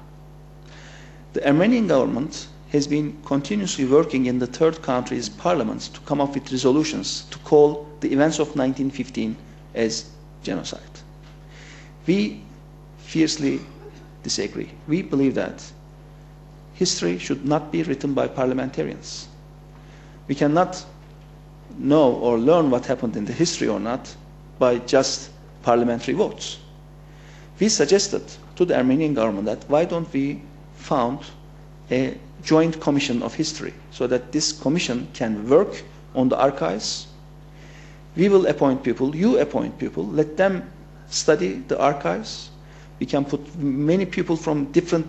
The Armenian government has been continuously working in the third countries' parliaments to come up with resolutions to call the events of 1915 as genocide. We fiercely disagree. We believe that history should not be written by parliamentarians. We cannot know or learn what happened in the history or not by just parliamentary votes. We suggested to the Armenian government that why don't we found a joint commission of history so that this commission can work on the archives. We will appoint people, you appoint people, let them study the archives. We can put many people from different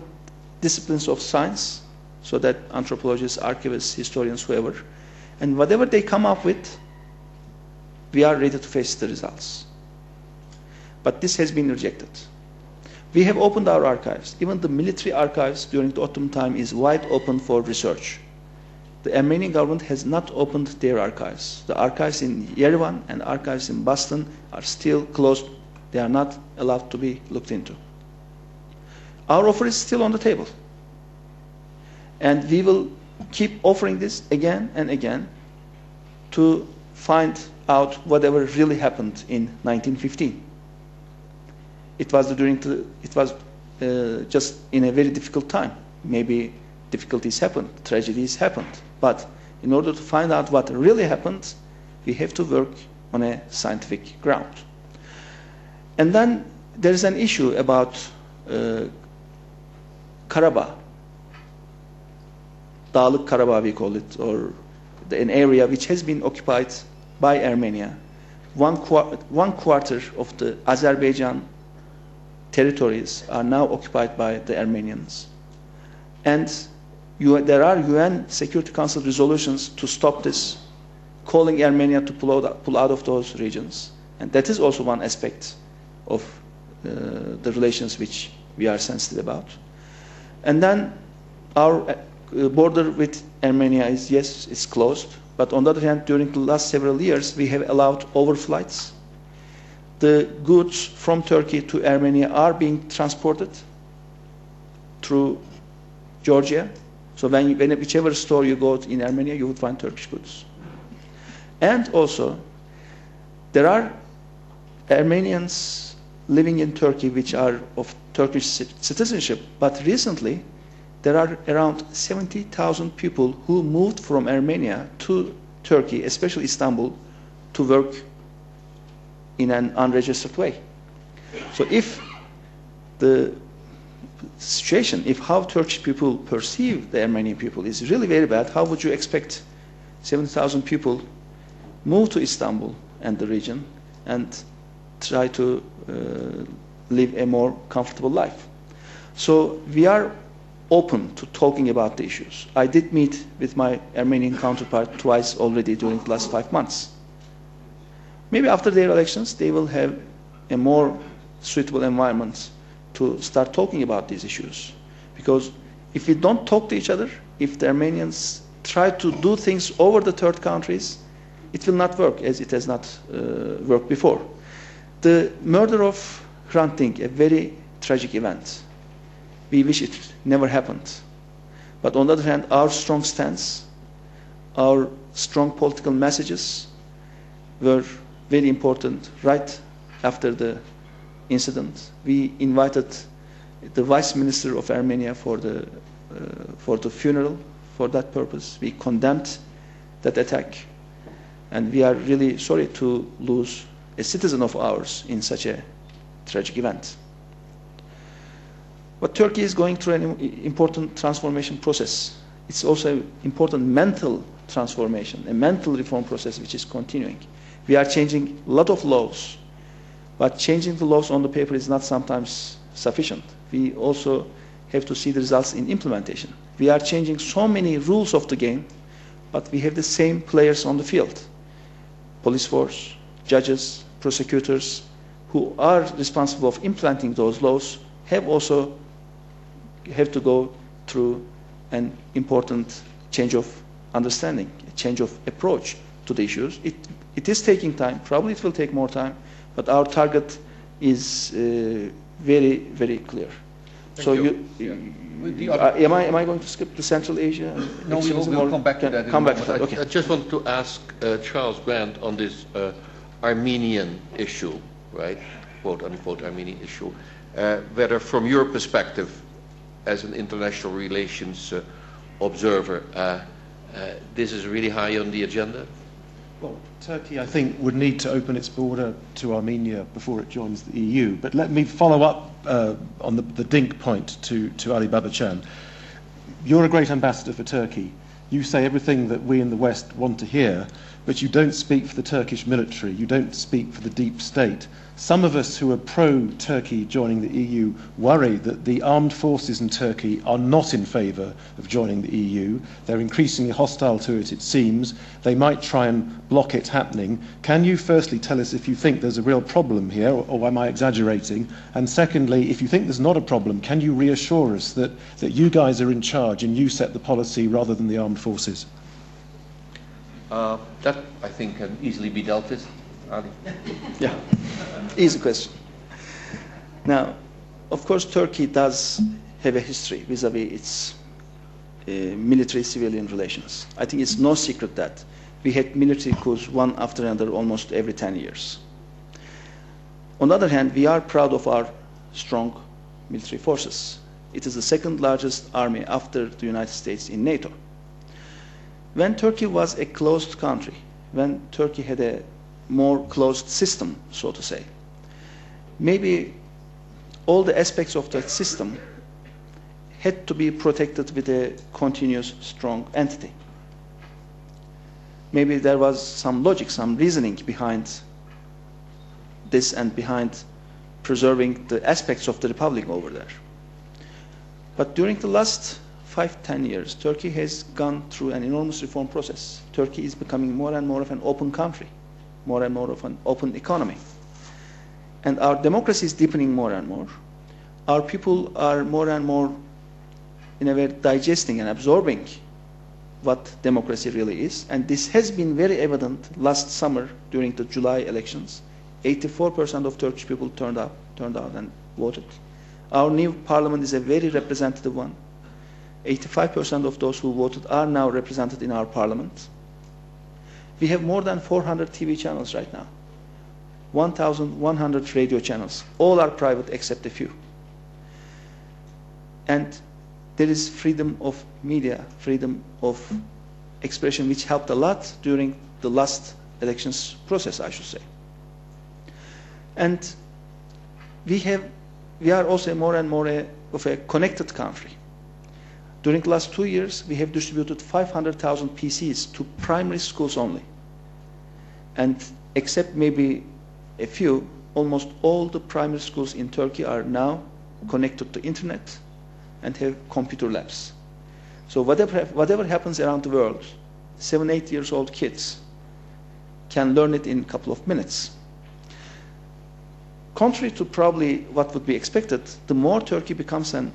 disciplines of science, so that anthropologists, archivists, historians, whoever, and whatever they come up with, we are ready to face the results. But this has been rejected. We have opened our archives. Even the military archives during the Ottoman time is wide open for research. The Armenian government has not opened their archives. The archives in Yerevan and archives in Boston are still closed. They are not allowed to be looked into. Our offer is still on the table. And we will keep offering this again and again to find out whatever really happened in 1915. It was just in a very difficult time. Maybe difficulties happened, tragedies happened. But in order to find out what really happened, we have to work on a scientific ground. And then there is an issue about Karabakh, Dağlık Karabakh we call it, or an area which has been occupied by Armenia. One quarter of the Azerbaijan territories are now occupied by the Armenians. And there are UN Security Council resolutions to stop this, calling Armenia to pull out of those regions. And that is also one aspect of the relations which we are sensitive about. And then our border with Armenia is, yes, it's closed. But on the other hand, during the last several years, we have allowed overflights. The goods from Turkey to Armenia are being transported through Georgia. So whichever store you go to in Armenia, you will find Turkish goods. And also, there are Armenians living in Turkey which are of Turkish citizenship, but recently there are around 70,000 people who moved from Armenia to Turkey, especially Istanbul, to work in an unregistered way. So if the situation, if how Turkish people perceive the Armenian people is really very bad, how would you expect 70,000 people move to Istanbul and the region and try to live a more comfortable life? So we are open to talking about the issues. I did meet with my Armenian counterpart twice already during the last 5 months. Maybe after their elections, they will have a more suitable environment to start talking about these issues. Because if we don't talk to each other, if the Armenians try to do things over the third countries, it will not work as it has not worked before. The murder of Hrant Dink, a very tragic event. We wish it never happened. But on the other hand, our strong stance, our strong political messages were very important right after the incident. We invited the Vice Minister of Armenia for the funeral for that purpose. We condemned that attack. And we are really sorry to lose a citizen of ours in such a tragic event. But Turkey is going through an important transformation process. It's also an important mental transformation, a mental reform process which is continuing. We are changing a lot of laws, but changing the laws on the paper is not sometimes sufficient. We also have to see the results in implementation. We are changing so many rules of the game, but we have the same players on the field. Police force, judges, prosecutors, who are responsible for implementing those laws, have to go through an important change of understanding, a change of approach to the issues. It is taking time. Probably it will take more time, but our target is very, very clear. So am I going to skip the Central Asia? No, we'll come back to that. Come back to that. Okay. I just want to ask Charles Grant on this Armenian issue, right? Quote unquote Armenian issue. Whether from your perspective as an international relations observer, this is really high on the agenda? Well, Turkey, I think, would need to open its border to Armenia before it joins the EU. But let me follow up on the Dink point to Ali Babacan. You're a great ambassador for Turkey. You say everything that we in the West want to hear, but you don't speak for the Turkish military. You don't speak for the deep state. Some of us who are pro-Turkey joining the EU worry that the armed forces in Turkey are not in favour of joining the EU. They're increasingly hostile to it, it seems. They might try and block it happening. Can you firstly tell us if you think there's a real problem here, or am I exaggerating? And secondly, if you think there's not a problem, can you reassure us that you guys are in charge and you set the policy rather than the armed forces? That, I think, can easily be dealt with. Ali. Yeah, easy question. Now, of course, Turkey does have a history vis-à-vis its military-civilian relations. I think it's no secret that we had military coups one after another almost every 10 years. On the other hand, we are proud of our strong military forces. It is the second largest army after the United States in NATO. When Turkey was a closed country, when Turkey had a more closed system, so to say, maybe all the aspects of that system had to be protected with a continuous, strong entity. Maybe there was some logic, some reasoning behind this and behind preserving the aspects of the republic over there. But during the last 5-10 years, Turkey has gone through an enormous reform process. Turkey is becoming more and more of an open country, more and more of an open economy. And our democracy is deepening more and more. Our people are more and more, in a way, digesting and absorbing what democracy really is. And this has been very evident last summer during the July elections. 84% of Turkish people turned out and voted. Our new parliament is a very representative one. 85% of those who voted are now represented in our parliament. We have more than 400 TV channels right now, 1,100 radio channels. All are private except a few. And there is freedom of media, freedom of expression, which helped a lot during the last elections process, I should say. And we are also more and more of a connected country. During the last 2 years, we have distributed 500,000 PCs to primary schools only. And except maybe a few, almost all the primary schools in Turkey are now connected to internet and have computer labs. So whatever happens around the world, 7-8 years old kids can learn it in a couple of minutes. Contrary to probably what would be expected, the more Turkey becomes an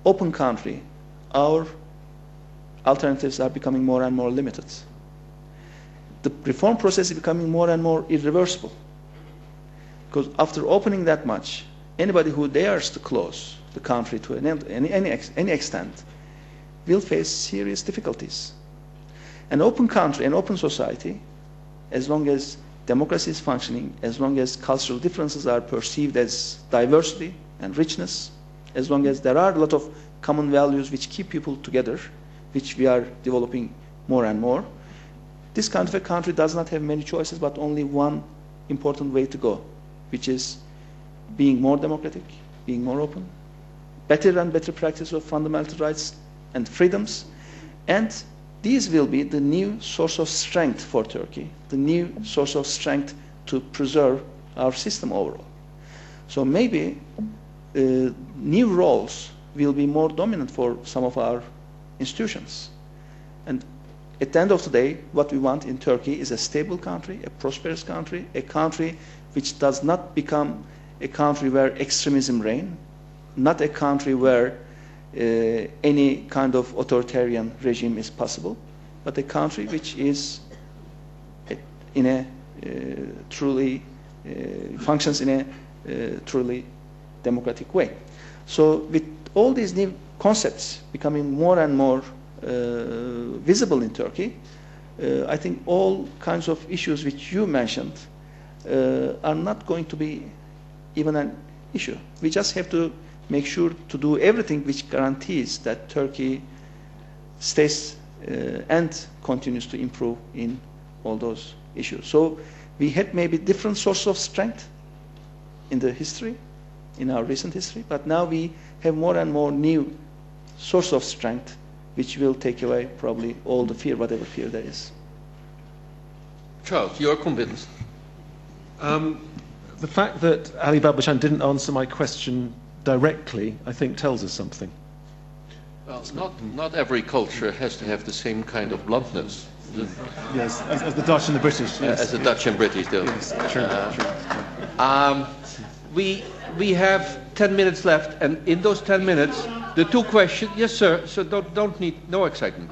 open country, our alternatives are becoming more and more limited. The reform process is becoming more and more irreversible. Because after opening that much, anybody who dares to close the country to any extent will face serious difficulties. An open country, an open society, as long as democracy is functioning, as long as cultural differences are perceived as diversity and richness, as long as there are a lot of common values which keep people together, which we are developing more and more, this kind of a country does not have many choices, but only one important way to go, which is being more democratic, being more open, better and better practice of fundamental rights and freedoms, and these will be the new source of strength for Turkey, the new source of strength to preserve our system overall. So maybe new roles will be more dominant for some of our institutions. And at the end of the day, what we want in Turkey is a stable country, a prosperous country, a country which does not become a country where extremism reigns, not a country where any kind of authoritarian regime is possible, but a country which is in a truly functions in a truly democratic way. So with all these new concepts becoming more and more visible in Turkey, I think all kinds of issues which you mentioned are not going to be even an issue. We just have to make sure to do everything which guarantees that Turkey stays and continues to improve in all those issue. So we had maybe different sources of strength in the history, in our recent history, but now we have more and more new source of strength which will take away probably all the fear, whatever fear there is. Charles, you're convinced? The fact that Ali Babacan didn't answer my question directly, I think, tells us something. Well, not every culture has to have the same kind of bluntness. Yes, as the Dutch and the British. Yes. As the Dutch and British do. Yes, true. We have 10 minutes left, and in those 10 minutes, the two questions. Yes, sir. So don't need no excitement.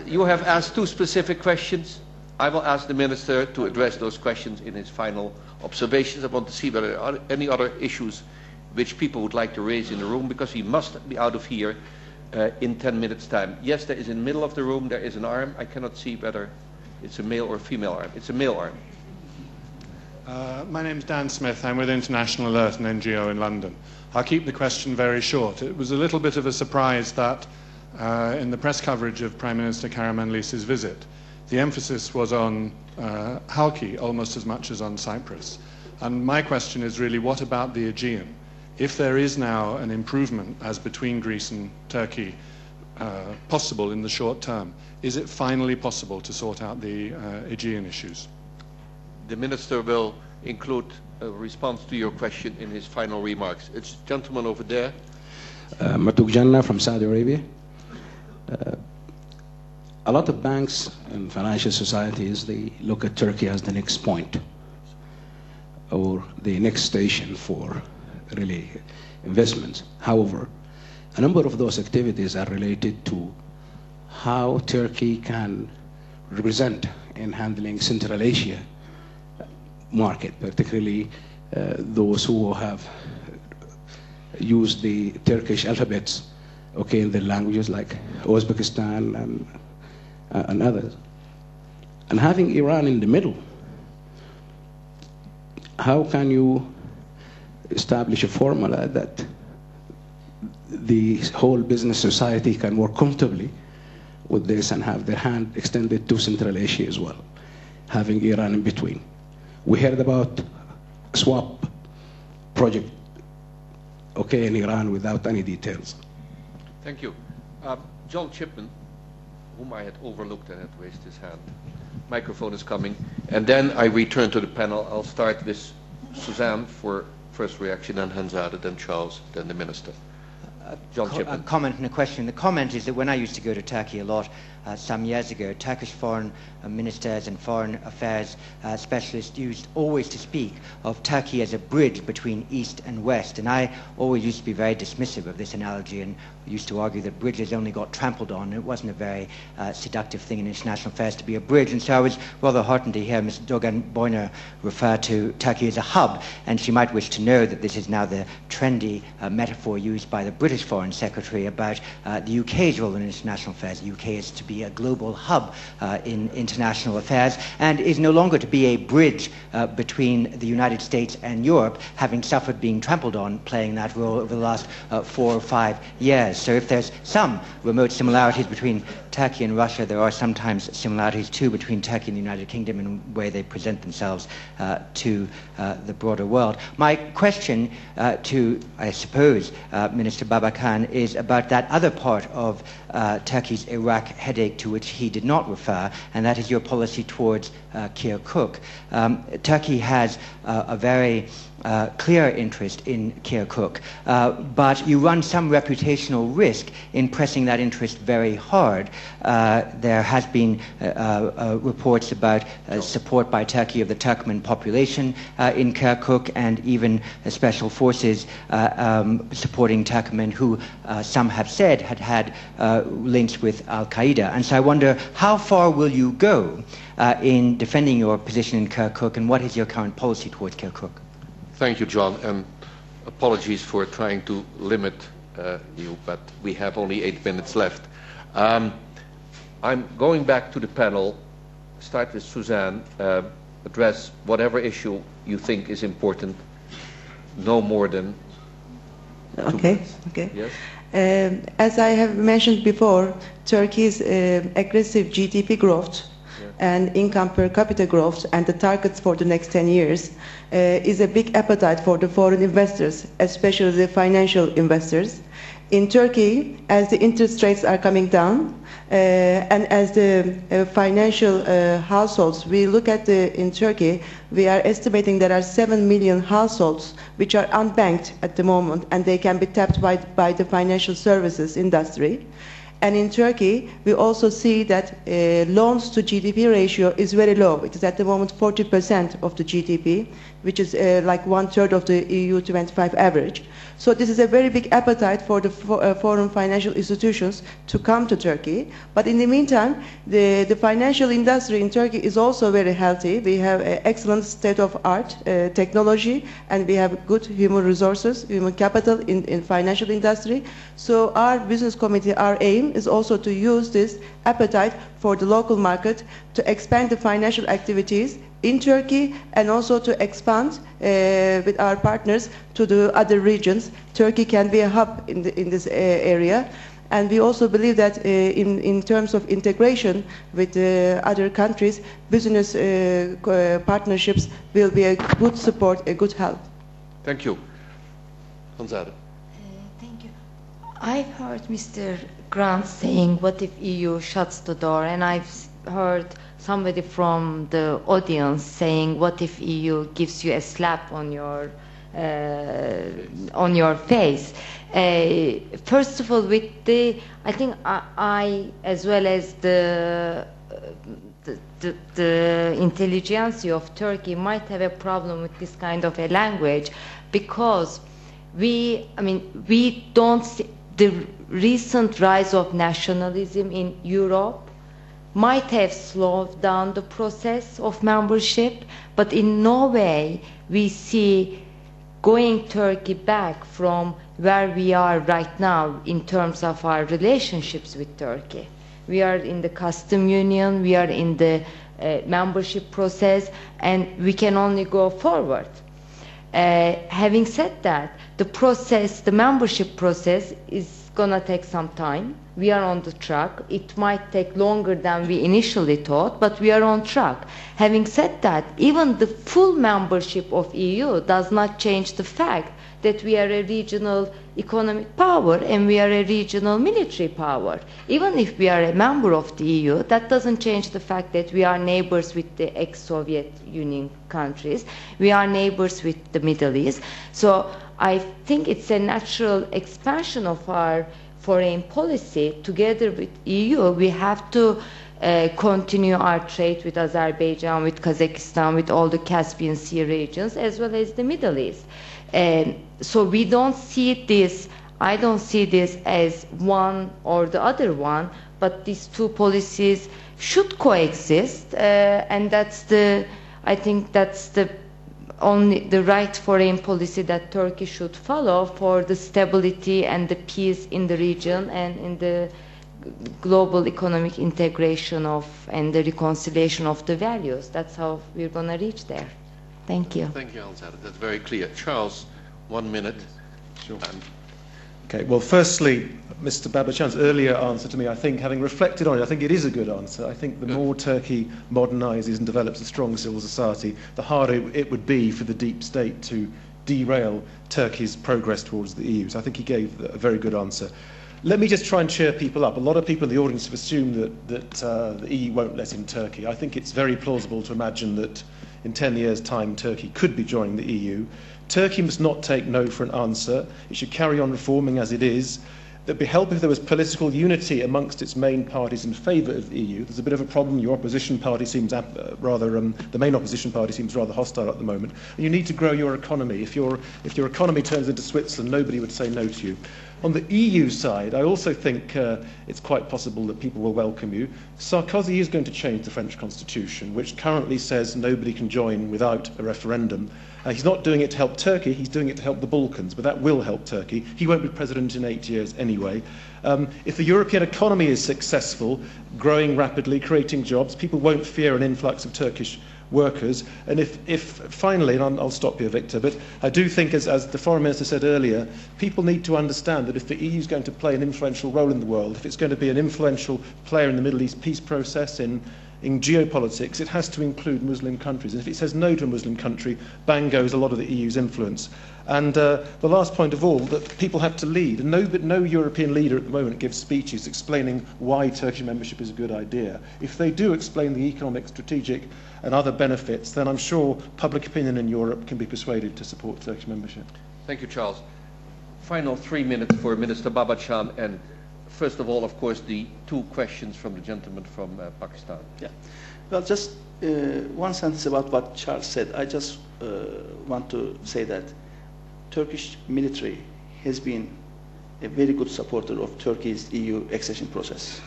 You have asked two specific questions. I will ask the minister to address those questions in his final observations. I want to see whether there are any other issues which people would like to raise in the room, because we must be out of here in 10 minutes' time. Yes, there is in the middle of the room, there is an arm. I cannot see whether it's a male or female arm. It's a male arm. My name's Dan Smith. I'm with International Alert, an NGO in London. I'll keep the question very short. It was a little bit of a surprise that in the press coverage of Prime Minister Karamanlis's visit, the emphasis was on Halki almost as much as on Cyprus. And my question is really, what about the Aegean? If there is now an improvement as between Greece and Turkey possible in the short term, is it finally possible to sort out the Aegean issues? The minister will include a response to your question in his final remarks. It's the gentleman over there. Matuk Janna from Saudi Arabia. A lot of banks and financial societies, they look at Turkey as the next point or the next station for really investments. However, a number of those activities are related to how Turkey can represent in handling Central Asia market, particularly those who have used the Turkish alphabets, okay, in their languages like Uzbekistan and others. And having Iran in the middle, how can you establish a formula that the whole business society can work comfortably with this and have their hand extended to Central Asia as well, having Iran in between? We heard about a swap project, okay, in Iran without any details. Thank you. John Chipman, whom I had overlooked and had raised his hand. Microphone is coming. And then I return to the panel. I'll start with Suzan for first reaction, then Hanzade, then Charles, then the minister. John Chipman. A comment and a question. The comment is that when I used to go to Turkey a lot some years ago, Turkish foreign ministers and foreign affairs specialists used always to speak of Turkey as a bridge between East and West. And I always used to be very dismissive of this analogy and used to argue that bridges only got trampled on. It wasn't a very seductive thing in international affairs to be a bridge. And so I was rather heartened to hear Ms. Dogan Boyner refer to Turkey as a hub. And she might wish to know that this is now the trendy metaphor used by the British Foreign Secretary about the UK's role in international affairs. The UK is to be a global hub in international affairs and is no longer to be a bridge between the United States and Europe, having suffered being trampled on playing that role over the last 4 or 5 years. So if there's some remote similarities between Turkey and Russia, there are sometimes similarities too between Turkey and the United Kingdom in the way they present themselves to the broader world. My question to, I suppose, Minister Babacan is about that other part of Turkey's Iraq headache to which he did not refer, and that is your policy towards Kirkuk. Turkey has a very clear interest in Kirkuk, but you run some reputational risk in pressing that interest very hard. There has been reports about support by Turkey of the Turkmen population in Kirkuk, and even special forces supporting Turkmen who some have said had links with Al-Qaeda. And so I wonder, how far will you go in defending your position in Kirkuk, and what is your current policy towards Kirkuk? Thank you, John, and apologies for trying to limit you, but we have only 8 minutes left. I'm going back to the panel, start with Suzan, address whatever issue you think is important, no more than 2 minutes. Okay. Yes? As I have mentioned before, Turkey's aggressive GDP growth and income per capita growth and the targets for the next 10 years, is a big appetite for the foreign investors, especially the financial investors. In Turkey, as the interest rates are coming down, and as the financial households, we look at in Turkey, we are estimating there are 7 million households which are unbanked at the moment, and they can be tapped by the financial services industry. And in Turkey, we also see that loans to GDP ratio is very low. It is at the moment 40% of the GDP, which is like 1/3 of the EU 25 average. So this is a very big appetite for the foreign financial institutions to come to Turkey. But in the meantime, the financial industry in Turkey is also very healthy. We have excellent state-of-art technology, and we have good human resources, human capital in financial industry. So our business committee, our aim is also to use this appetite for the local market to expand the financial activities in Turkey, and also to expand with our partners to the other regions. Turkey can be a hub in this area, and we also believe that in terms of integration with other countries, business partnerships will be a good support, a good help. Thank you. Hanzade. Thank you. I've heard Mr. Grant saying, what if EU shuts the door? And I've heard somebody from the audience saying, what if EU gives you a slap on your face? First of all, I think I as well as the intelligentsia of Turkey might have a problem with this kind of a language, because we don't see the recent rise of nationalism in Europe might have slowed down the process of membership, but in no way we see going Turkey back from where we are right now in terms of our relationships with Turkey. We are in the custom union, we are in the membership process, and we can only go forward. Having said that, the membership process is gonna take some time. We are on the track. It might take longer than we initially thought, but we are on track. Having said that, even the full membership of EU does not change the fact that we are a regional economic power and we are a regional military power. Even if we are a member of the EU, that doesn't change the fact that we are neighbors with the ex-Soviet Union countries. We are neighbors with the Middle East. So I think it's a natural expansion of our foreign policy. Together with EU, we have to continue our trade with Azerbaijan, with Kazakhstan, with all the Caspian Sea regions, as well as the Middle East. So we don't see this, I don't see this as one or the other one, but these two policies should coexist, and I think that's only the right foreign policy that Turkey should follow for the stability and the peace in the region and in the global economic integration and the reconciliation of the values. That's how we're going to reach there. Thank you. Thank you, Hanzade. That's very clear. Charles, 1 minute. Sure. Okay, well, firstly, Mr. Babacan's earlier answer to me, I think, having reflected on it, I think it is a good answer. I think the more Turkey modernizes and develops a strong civil society, the harder it would be for the deep state to derail Turkey's progress towards the EU. So I think he gave a very good answer. Let me just try and cheer people up. A lot of people in the audience have assumed that the EU won't let in Turkey. I think it's very plausible to imagine that in 10 years' time Turkey could be joining the EU. Turkey must not take no for an answer. It should carry on reforming as it is. It would be helpful if there was political unity amongst its main parties in favour of the EU. There's a bit of a problem. Your opposition party seems the main opposition party seems rather hostile at the moment. And you need to grow your economy. If your economy turns into Switzerland, nobody would say no to you. On the EU side, I also think it's quite possible that people will welcome you. Sarkozy is going to change the French constitution, which currently says nobody can join without a referendum. He's not doing it to help Turkey, he's doing it to help the Balkans, but that will help Turkey. He won't be president in 8 years anyway. If the European economy is successful, growing rapidly, creating jobs, people won't fear an influx of Turkish workers. And if finally, and I'll stop here, Victor, but I do think, as the Foreign Minister said earlier, people need to understand that if the EU is going to play an influential role in the world, if it's going to be an influential player in the Middle East peace process, in in geopolitics, it has to include Muslim countries. And if it says no to a Muslim country, bang goes a lot of the EU's influence. And the last point of all, that people have to lead. And no European leader at the moment gives speeches explaining why Turkish membership is a good idea. If they do explain the economic, strategic and other benefits, then I'm sure public opinion in Europe can be persuaded to support Turkish membership. Thank you, Charles. Final 3 minutes for Minister Babacan, and first of all, of course, the two questions from the gentleman from Pakistan. Yeah. Well, just one sentence about what Charles said. I just want to say that Turkish military has been a very good supporter of Turkey's EU accession process.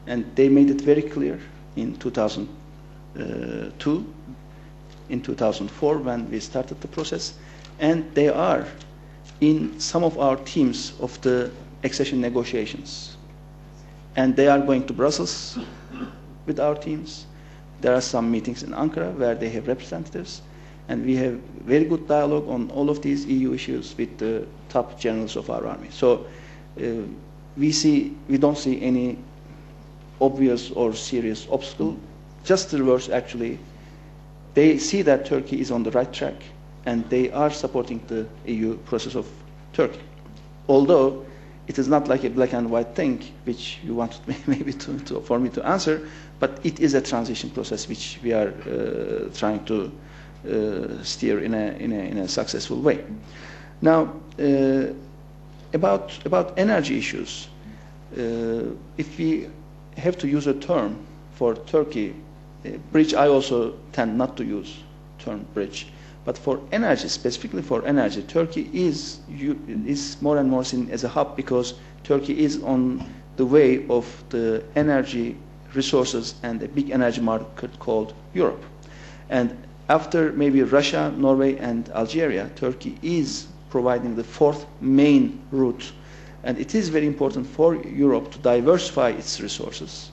And they made it very clear in 2002, in 2004 when we started the process, and they are in some of our teams of the accession negotiations. And they are going to Brussels with our teams. There are some meetings in Ankara where they have representatives, and we have very good dialogue on all of these EU issues with the top generals of our army. So we don't see any obvious or serious obstacle, just the reverse actually. They see that Turkey is on the right track, and they are supporting the EU process of Turkey. Although it is not like a black and white thing, which you wanted maybe for me to answer, but it is a transition process which we are trying to steer in a successful way. Now, about energy issues, if we have to use a term for Turkey, bridge, I also tend not to use term bridge. But for energy, specifically for energy, Turkey is more and more seen as a hub because Turkey is on the way of the energy resources and a big energy market called Europe. And after maybe Russia, Norway, and Algeria, Turkey is providing the fourth main route. And it is very important for Europe to diversify its resources.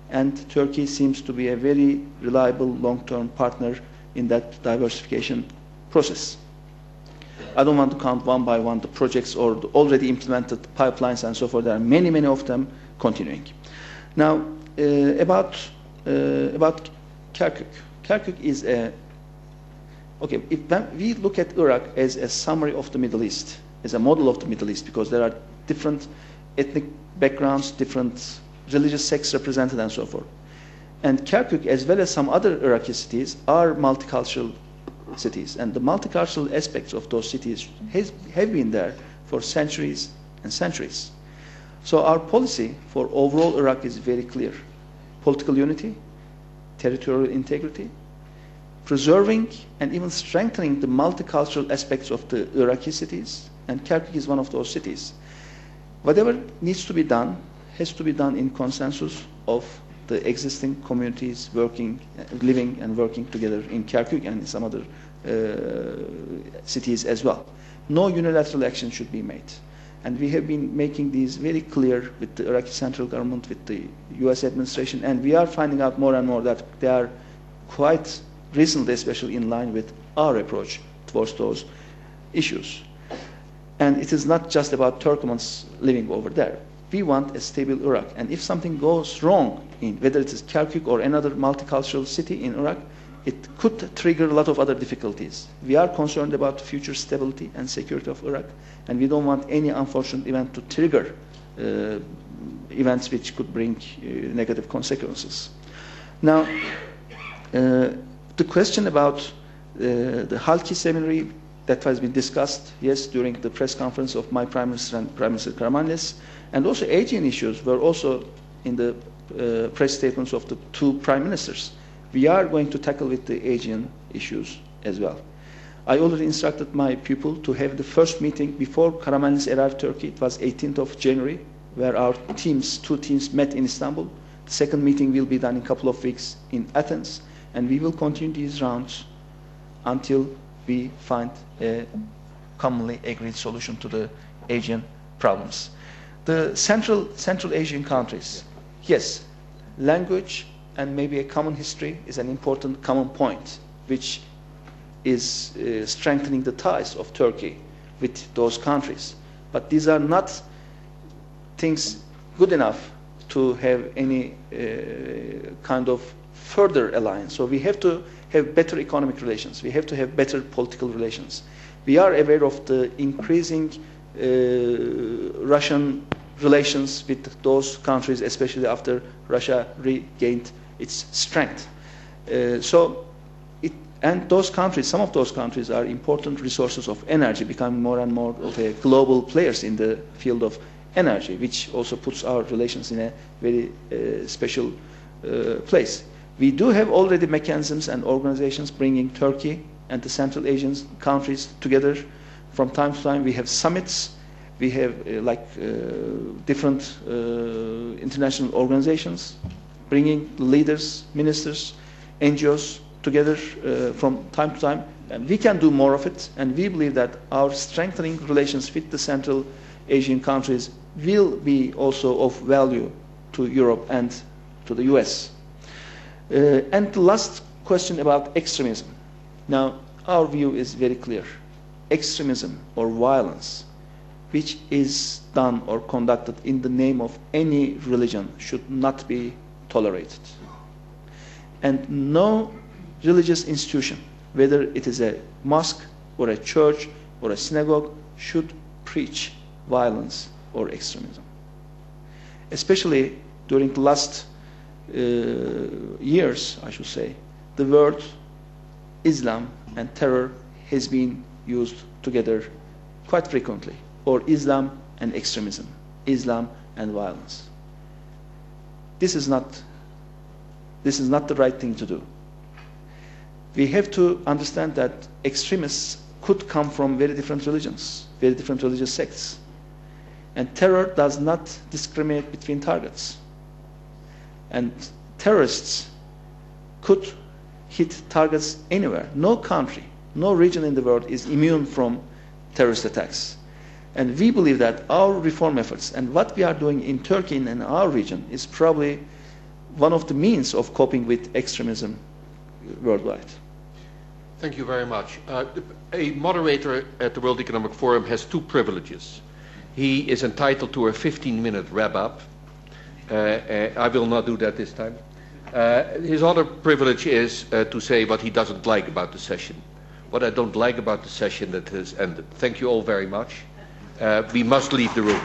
And Turkey seems to be a very reliable long-term partner in that diversification process. I don't want to count one by one the projects or the already implemented pipelines and so forth. There are many, many of them continuing. Now, about Kirkuk. Kirkuk is a, okay, if we look at Iraq as a summary of the Middle East, as a model of the Middle East, because there are different ethnic backgrounds, different religious sects represented and so forth. And Kirkuk, as well as some other Iraqi cities, are multicultural cities. And the multicultural aspects of those cities have been there for centuries and centuries. So our policy for overall Iraq is very clear. Political unity, territorial integrity, preserving and even strengthening the multicultural aspects of the Iraqi cities, and Kirkuk is one of those cities. Whatever needs to be done has to be done in consensus of the existing communities living and working together in Kirkuk and in some other cities as well. No unilateral action should be made. And we have been making these very clear with the Iraqi central government, with the US administration, and we are finding out more and more that they are quite recently, especially in line with our approach towards those issues. And it is not just about Turkomans living over there. We want a stable Iraq. And if something goes wrong, whether it is Kirkuk or another multicultural city in Iraq, it could trigger a lot of other difficulties. We are concerned about the future stability and security of Iraq, and we don't want any unfortunate event to trigger events which could bring negative consequences. Now, the question about the Halki seminary that has been discussed, yes, during the press conference of my Prime Minister and Prime Minister Karamanlis, and also Aegean issues were also in the press statements of the two Prime Ministers. We are going to tackle with the Aegean issues as well. I already instructed my pupil to have the first meeting before Karamanlis arrived Turkey. It was 18th of January, where our teams, two teams, met in Istanbul. The second meeting will be done in a couple of weeks in Athens, and we will continue these rounds until we find a commonly agreed solution to the Aegean problems. The Central Asian countries, yes, language and maybe a common history is an important common point, which is strengthening the ties of Turkey with those countries. But these are not things good enough to have any kind of further alliance. So we have to have better economic relations. We have to have better political relations. We are aware of the increasing Russian relations with those countries, especially after Russia regained its strength. And those countries, some of those countries are important resources of energy, becoming more and more of a global players in the field of energy, which also puts our relations in a very special place. We do have already mechanisms and organizations bringing Turkey and the Central Asian countries together. From time to time, we have summits. We have different international organizations bringing leaders, ministers, NGOs together from time to time. And we can do more of it. And we believe that our strengthening relations with the Central Asian countries will be also of value to Europe and to the US. And the last question about extremism. Now, our view is very clear. Extremism or violence, which is done or conducted in the name of any religion, should not be tolerated. And no religious institution, whether it is a mosque or a church or a synagogue, should preach violence or extremism. Especially during the last years, I should say, the word Islam and terror has been used together quite frequently, or Islam and extremism, Islam and violence. This is not the right thing to do. We have to understand that extremists could come from very different religions, very different religious sects. And terror does not discriminate between targets. And terrorists could hit targets anywhere. No country, no region in the world is immune from terrorist attacks. And we believe that our reform efforts and what we are doing in Turkey and in our region is probably one of the means of coping with extremism worldwide. Thank you very much. A moderator at the World Economic Forum has two privileges. He is entitled to a 15-minute wrap-up. I will not do that this time. His other privilege is to say what he doesn't like about the session. What I don't like about the session that has ended. Thank you all very much. We must leave the room.